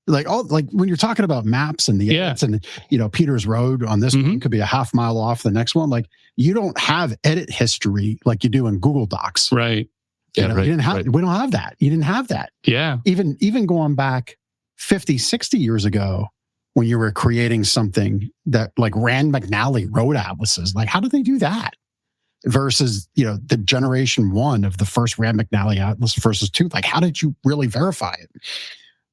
Like when you're talking about maps and the edits and Peter's Road on this one could be a half mile off the next one. Like you don't have edit history like you do in Google Docs, right? Yeah, we don't have that. You didn't have that. Yeah, even going back 50, 60 years ago, when you were creating something that like Rand McNally road atlases, like how did they do that? Versus, the generation one of the first Rand McNally atlas versus two, like how did you really verify it?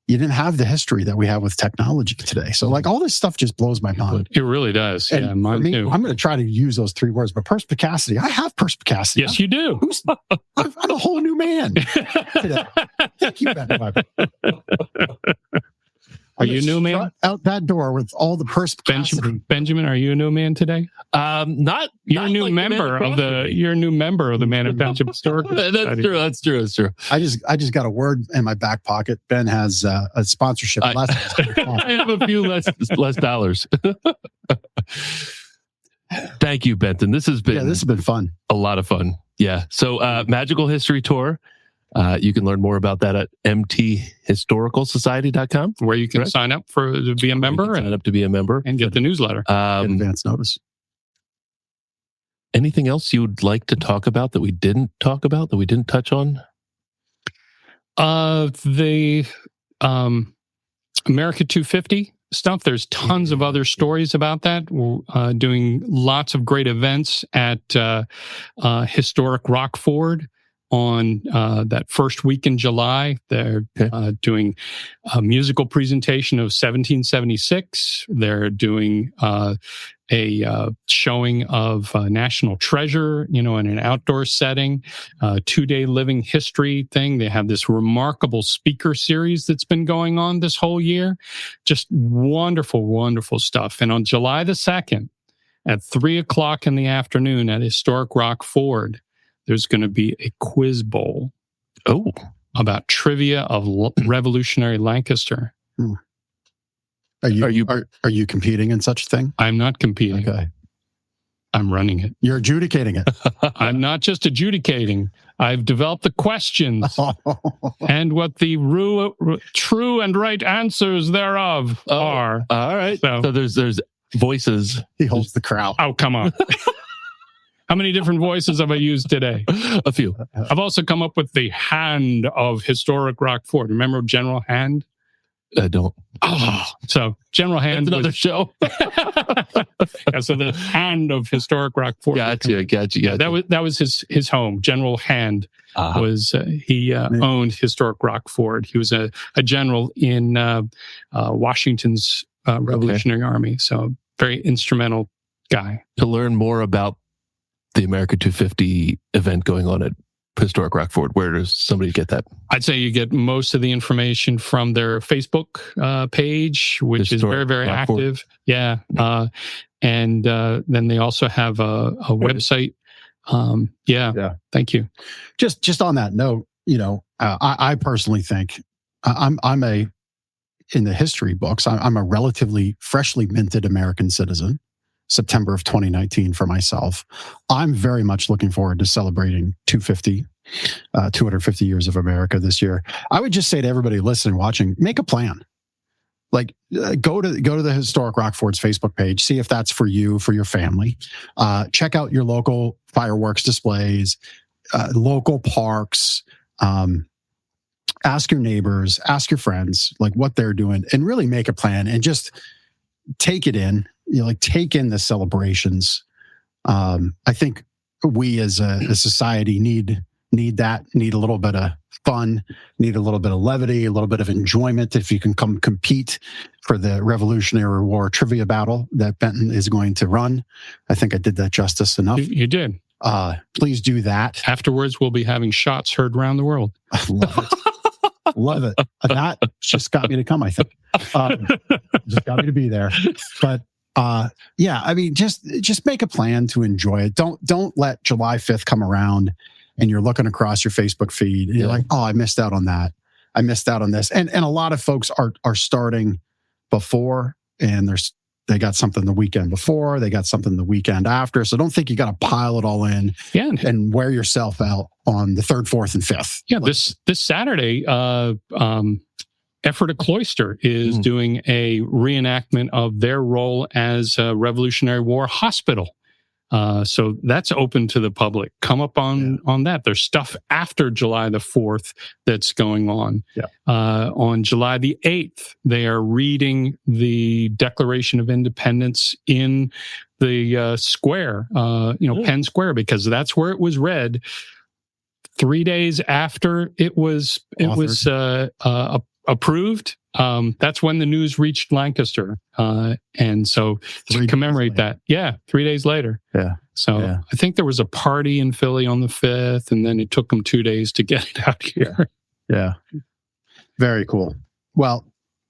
You didn't have the history that we have with technology today. So like all this stuff just blows my mind. It really does. And yeah, mine too. I'm going to try to use those 3 words, but perspicacity, I have perspicacity. Yes, you do. I'm a whole new man today. Thank you, Benton Webber. Are you a new man? Out that door with all the perspicacity. Benjamin, are you a new man today? Not. You're a new member of the. You're a new member of the Manheim Township Historical Society. That's true. I just got a word in my back pocket. Ben has a sponsorship. I have a few less dollars. Thank you, Benton. This has been fun. A lot of fun. Yeah. So, Magical History Tour. You can learn more about that at mthistoricalsociety.com, where you can sign up to be a member and get the newsletter. In advance notice. Anything else you'd like to talk about that we didn't talk about, that we didn't touch on? The America 250 stuff. There's tons of other stories about that. We're doing lots of great events at Historic Rockford. On that first week in July, they're doing a musical presentation of 1776. They're doing a showing of National Treasure, in an outdoor setting, 2-day living history thing. They have this remarkable speaker series that's been going on this whole year. Just wonderful, wonderful stuff. And on July the 2nd at 3:00 in the afternoon at Historic Rockford, there's going to be a quiz bowl about trivia of Revolutionary Lancaster. Are you competing in such a thing? I'm not competing. Okay. I'm running it. You're adjudicating it. I'm not just adjudicating. I've developed the questions and what the true and right answers thereof are. All right. So there's voices. He holds the crowd. Oh, come on. How many different voices have I used today? A few. I've also come up with the Hand of Historic Rockford. Remember General Hand? I don't. Oh, so General Hand. That's another show. So the Hand of Historic Rockford. Gotcha. That was his home. General Hand was he owned Historic Rockford. He was a general in Washington's Revolutionary Army. So very instrumental guy. To learn more about the America 250 event going on at Historic Rockford, where does somebody get that? I'd say you get most of the information from their Facebook page, which Historic is very, very Rockford. Active. Yeah. And then they also have a website. Yeah. Thank you. Just on that note, I personally think I'm in the history books, I'm a relatively freshly minted American citizen. September of 2019 for myself. I'm very much looking forward to celebrating 250 years of America this year. I would just say to everybody listening, watching, make a plan. Like go to the Historic Rockford's Facebook page, see if that's for you, for your family. Check out your local fireworks displays, local parks. Ask your neighbors, ask your friends, like what they're doing, and really make a plan and just take it in. Take in the celebrations. I think we as a society need a little bit of fun, need a little bit of levity, a little bit of enjoyment. If you can come compete for the Revolutionary War trivia battle that Benton is going to run, I think I did that justice enough. You did. Please do that. Afterwards, we'll be having shots heard around the world. I love it. Love it. That just got me to come, I think. Just got me to be there. But just make a plan to enjoy it. Don't let July 5th come around and you're looking across your Facebook feed and you're like, oh, I missed out on that. I missed out on this. And a lot of folks are starting before, and they got something the weekend before, they got something the weekend after. So don't think you got to pile it all in and wear yourself out on the 3rd, 4th, and 5th. Yeah, this Saturday, Effort of Cloister is doing a reenactment of their role as a Revolutionary War hospital. So that's open to the public. Come up on that. There's stuff after July the 4th that's going on. Yeah. On July the 8th, they are reading the Declaration of Independence in the square, Penn Square, because that's where it was read 3 days after it was approved. That's when the news reached Lancaster. And so to commemorate that, 3 days later. Yeah. So I think there was a party in Philly on the 5th, and then it took them 2 days to get it out here. Yeah. Very cool. Well,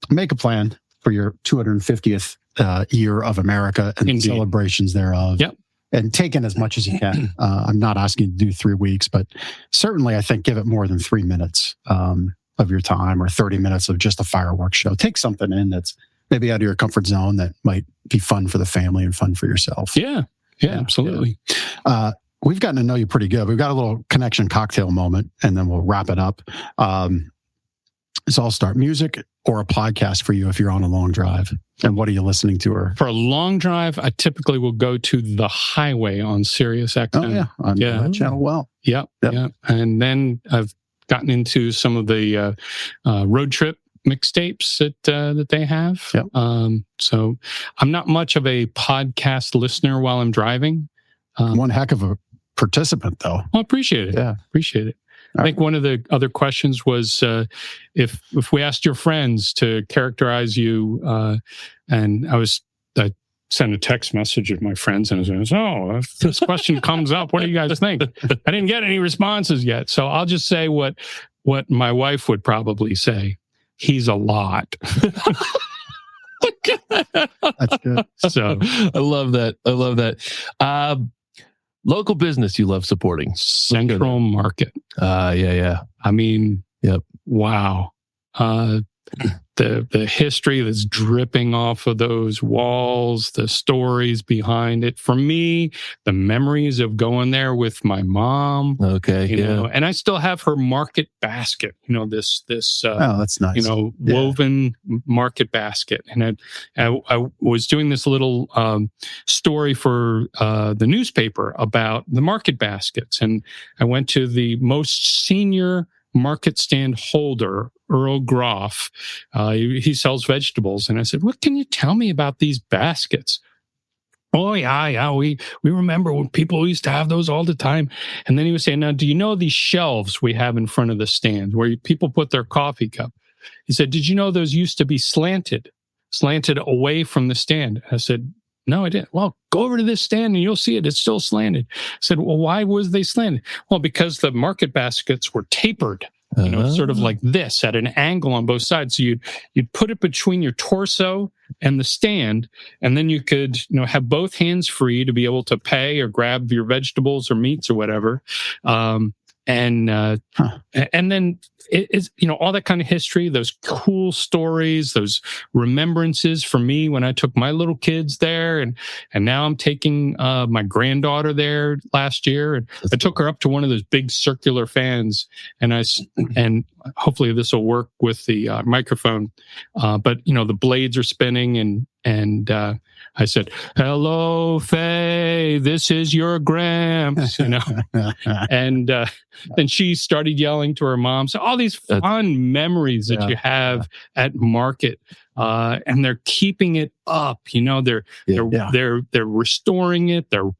make a plan for your 250th year of America and the celebrations thereof. Yep. And take in as much as you can. I'm not asking you to do 3 weeks, but certainly I think give it more than 3 minutes of your time, or 30 minutes of just a fireworks show. Take something in that's maybe out of your comfort zone that might be fun for the family and fun for yourself. Yeah, absolutely. We've gotten to know you pretty good. We've got a little connection cocktail moment, and then we'll wrap it up. So I'll start. Music or a podcast for you if you're on a long drive? And what are you listening to? Or for a long drive, I typically will go to The Highway on Sirius XM. Oh, yeah. On that channel well. Yep. And then I've gotten into some of the road trip mixtapes that they have. Yep. So I'm not much of a podcast listener while I'm driving. One heck of a participant, though. Well, appreciate it. Yeah. Appreciate it. I think one of the other questions was if we asked your friends to characterize you, and I sent a text message to my friends and I said, if this question comes up, what do you guys think? I didn't get any responses yet. So I'll just say what my wife would probably say. He's a lot. That's good. So I love that. Local business you love supporting. Central Market. Yeah. I mean, yep. Wow. The history that's dripping off of those walls, the stories behind it. For me, the memories of going there with my mom. Okay. You know, and I still have her market basket, this oh, that's nice. Woven market basket. And I was doing this little story for the newspaper about the market baskets. And I went to the most senior market stand holder, Earl Groff. He sells vegetables. And I said, what can you tell me about these baskets? Oh, yeah. We remember when people used to have those all the time. And then he was saying, now, do you know these shelves we have in front of the stands where people put their coffee cup? He said, did you know those used to be slanted away from the stand? I said, no, I didn't. Well, go over to this stand and you'll see it. It's still slanted. I said, well, why was they slanted? Well, because the market baskets were tapered, sort of like this at an angle on both sides. So you'd put it between your torso and the stand, and then you could, have both hands free to be able to pay or grab your vegetables or meats or whatever. And then it's, all that kind of history, those cool stories, those remembrances for me when I took my little kids there. And now I'm taking my granddaughter there last year. And I took her up to one of those big circular fans. And hopefully this will work with the microphone. But, the blades are spinning and I said, hello, Faye, this is your Gramps, and then she started yelling to her mom. So all these fun memories that you have at market, and they're keeping it up. They're restoring it. They're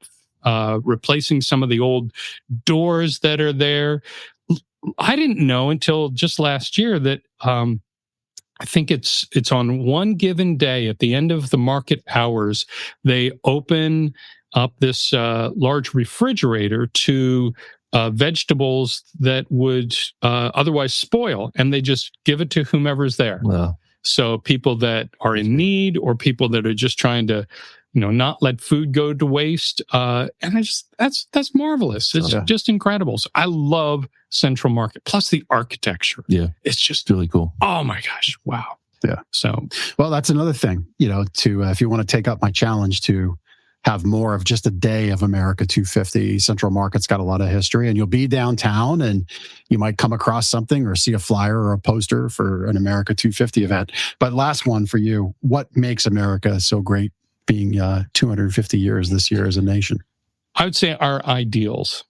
replacing some of the old doors that are there. I didn't know until just last year that I think it's on one given day at the end of the market hours, they open up this large refrigerator to vegetables that would otherwise spoil, and they just give it to whomever's there. Wow. So people that are in need or people that are just trying to, not let food go to waste. And that's marvelous. It's just incredible. So I love Central Market, plus the architecture. Yeah. It's just really cool. Oh my gosh. Wow. Yeah. So, well, that's another thing, to, if you want to take up my challenge to have more of just a day of America 250, Central Market's got a lot of history, and you'll be downtown and you might come across something or see a flyer or a poster for an America 250 event. But last one for you, what makes America so great being 250 years this year as a nation? I would say our ideals.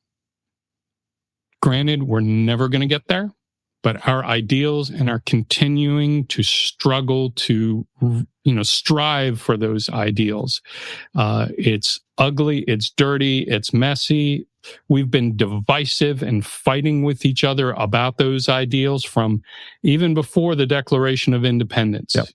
Granted, we're never going to get there, but our ideals and our continuing to struggle to, strive for those ideals. It's ugly, it's dirty, it's messy. We've been divisive and fighting with each other about those ideals from even before the Declaration of Independence. Yep.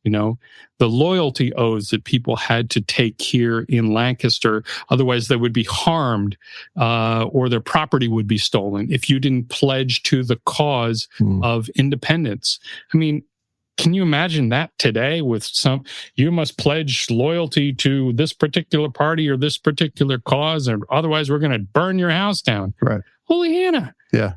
The loyalty oaths that people had to take here in Lancaster, otherwise they would be harmed or their property would be stolen if you didn't pledge to the cause of independence. I mean, can you imagine that today with you must pledge loyalty to this particular party or this particular cause, or otherwise we're going to burn your house down. Right. Holy Hannah. Yeah.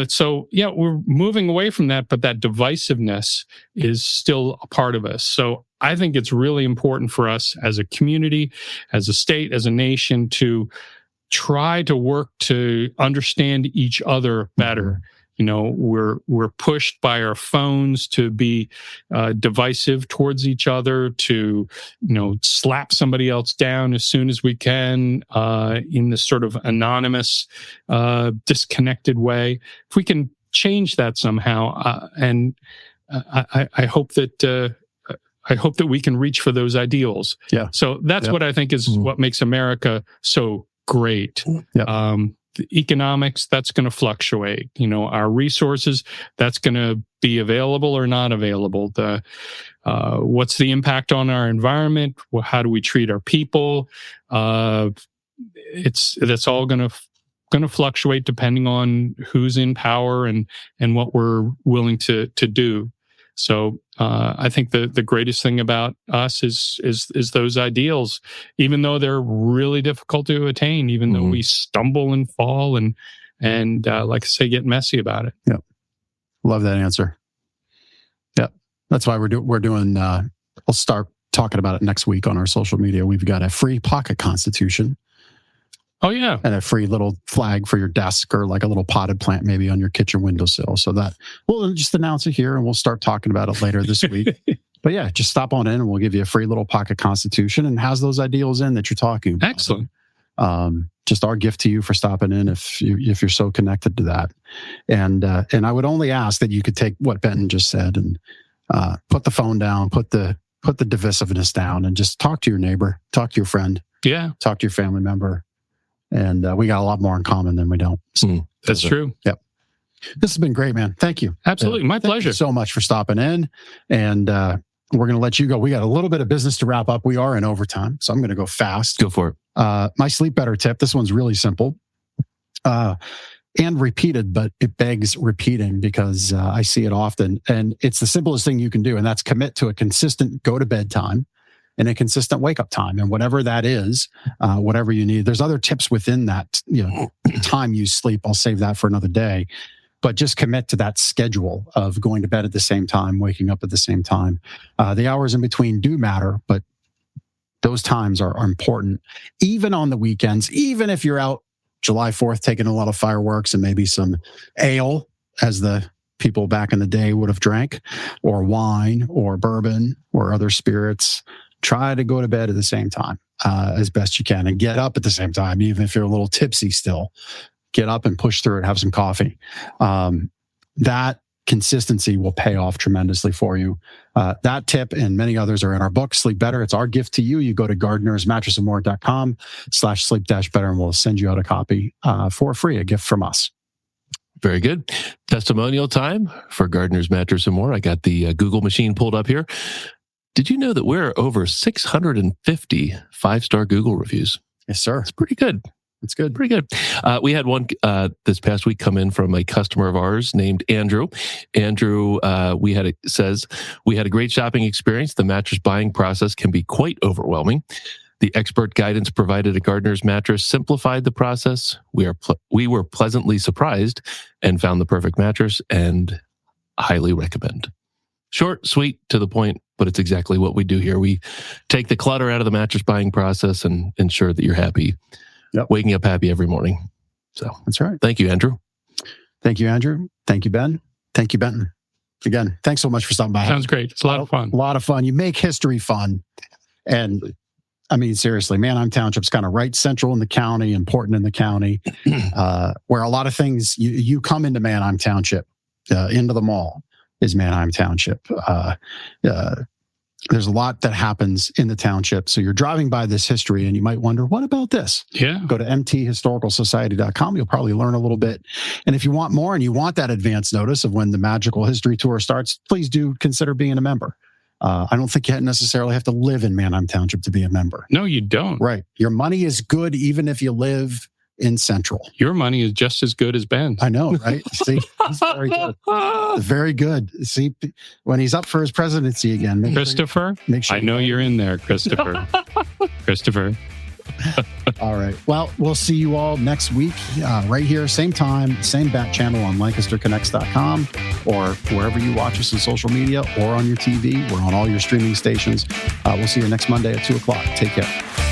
So we're moving away from that, but that divisiveness is still a part of us. So I think it's really important for us as a community, as a state, as a nation to try to work to understand each other better. We're pushed by our phones to be divisive towards each other, to slap somebody else down as soon as we can in this sort of anonymous, disconnected way. If we can change that somehow, and I hope that we can reach for those ideals. Yeah. So that's what I think is what makes America so great. Yeah. The economics, that's going to fluctuate. Our resources, that's going to be available or not available. What's the impact on our environment? How do we treat our people? That's all going to fluctuate depending on who's in power and what we're willing to do. So I think the greatest thing about us is those ideals, even though they're really difficult to attain, even though we stumble and fall and like I say, get messy about it. Yep. Love that answer. Yep. That's why we're doing. We'll start talking about it next week on our social media. We've got a free pocket constitution. Oh, yeah. And a free little flag for your desk, or like a little potted plant maybe on your kitchen windowsill. So that we'll just announce it here and we'll start talking about it later this week. But yeah, just stop on in and we'll give you a free little pocket constitution and has those ideals in that you're talking about. Excellent. Just our gift to you for stopping in if you're so connected to that. And I would only ask that you could take what Benton just said and put the phone down, put the divisiveness down, and just talk to your neighbor, talk to your friend. Yeah. Talk to your family member. And we got a lot more in common than we don't. So, that's true. Yep. This has been great, man. Thank you. Absolutely. My pleasure. Thank you so much for stopping in. And we're going to let you go. We got a little bit of business to wrap up. We are in overtime, so I'm going to go fast. Go for it. My sleep better tip. This one's really simple and repeated, but it begs repeating because I see it often. And it's the simplest thing you can do. And that's commit to a consistent go to bed time and a consistent wake up time, and whatever that is, whatever you need. There's other tips within that, time you sleep. I'll save that for another day, but just commit to that schedule of going to bed at the same time, waking up at the same time. The hours in between do matter, but those times are important. Even on the weekends, even if you're out July 4th, taking a lot of fireworks and maybe some ale, as the people back in the day would have drank, or wine or bourbon or other spirits. Try to go to bed at the same time as best you can, and get up at the same time, even if you're a little tipsy still. Get up and push through it, have some coffee. That consistency will pay off tremendously for you. That tip and many others are in our book, Sleep Better. It's our gift to you. You go to gardenersmattressandmore.com/sleep-better, and we'll send you out a copy for free, a gift from us. Very good. Testimonial time for Gardener's Mattress and More. I got the Google machine pulled up here. Did you know that we're over 650 five-star Google reviews? Yes, sir. It's pretty good. It's good. Pretty good. We had one this past week come in from a customer of ours named Andrew. Andrew, says, we had a great shopping experience. The mattress buying process can be quite overwhelming. The expert guidance provided at Gardner's Mattress simplified the process. We were pleasantly surprised and found the perfect mattress, and highly recommend. Short, sweet, to the point, but it's exactly what we do here. We take the clutter out of the mattress buying process and ensure that you're happy, waking up happy every morning. So that's right. Thank you, Andrew. Thank you, Andrew. Thank you, Ben. Thank you, Benton. Again, thanks so much for stopping by. Sounds great. It's a lot of fun. A lot of fun. You make history fun. And I mean, seriously, Manheim Township's kind of right central in the county, important in the county, where a lot of things, you come into Manheim Township, into the mall is Manheim Township. There's a lot that happens in the township. So you're driving by this history and you might wonder, what about this? Yeah. Go to mthistoricalsociety.com. You'll probably learn a little bit. And if you want more and you want that advance notice of when the magical history tour starts, please do consider being a member. I don't think you necessarily have to live in Manheim Township to be a member. No, you don't. Right. Your money is good even if you live in Central. Your money is just as good as Ben's. I know, right? See, he's very good. Very good. See, when he's up for his presidency again. Christopher, I know you're in there, Christopher. Christopher. All right. Well, we'll see you all next week, right here, same time, same bat channel on LancasterConnects.com or wherever you watch us on social media or on your TV. We're on all your streaming stations. We'll see you next Monday at 2:00. Take care.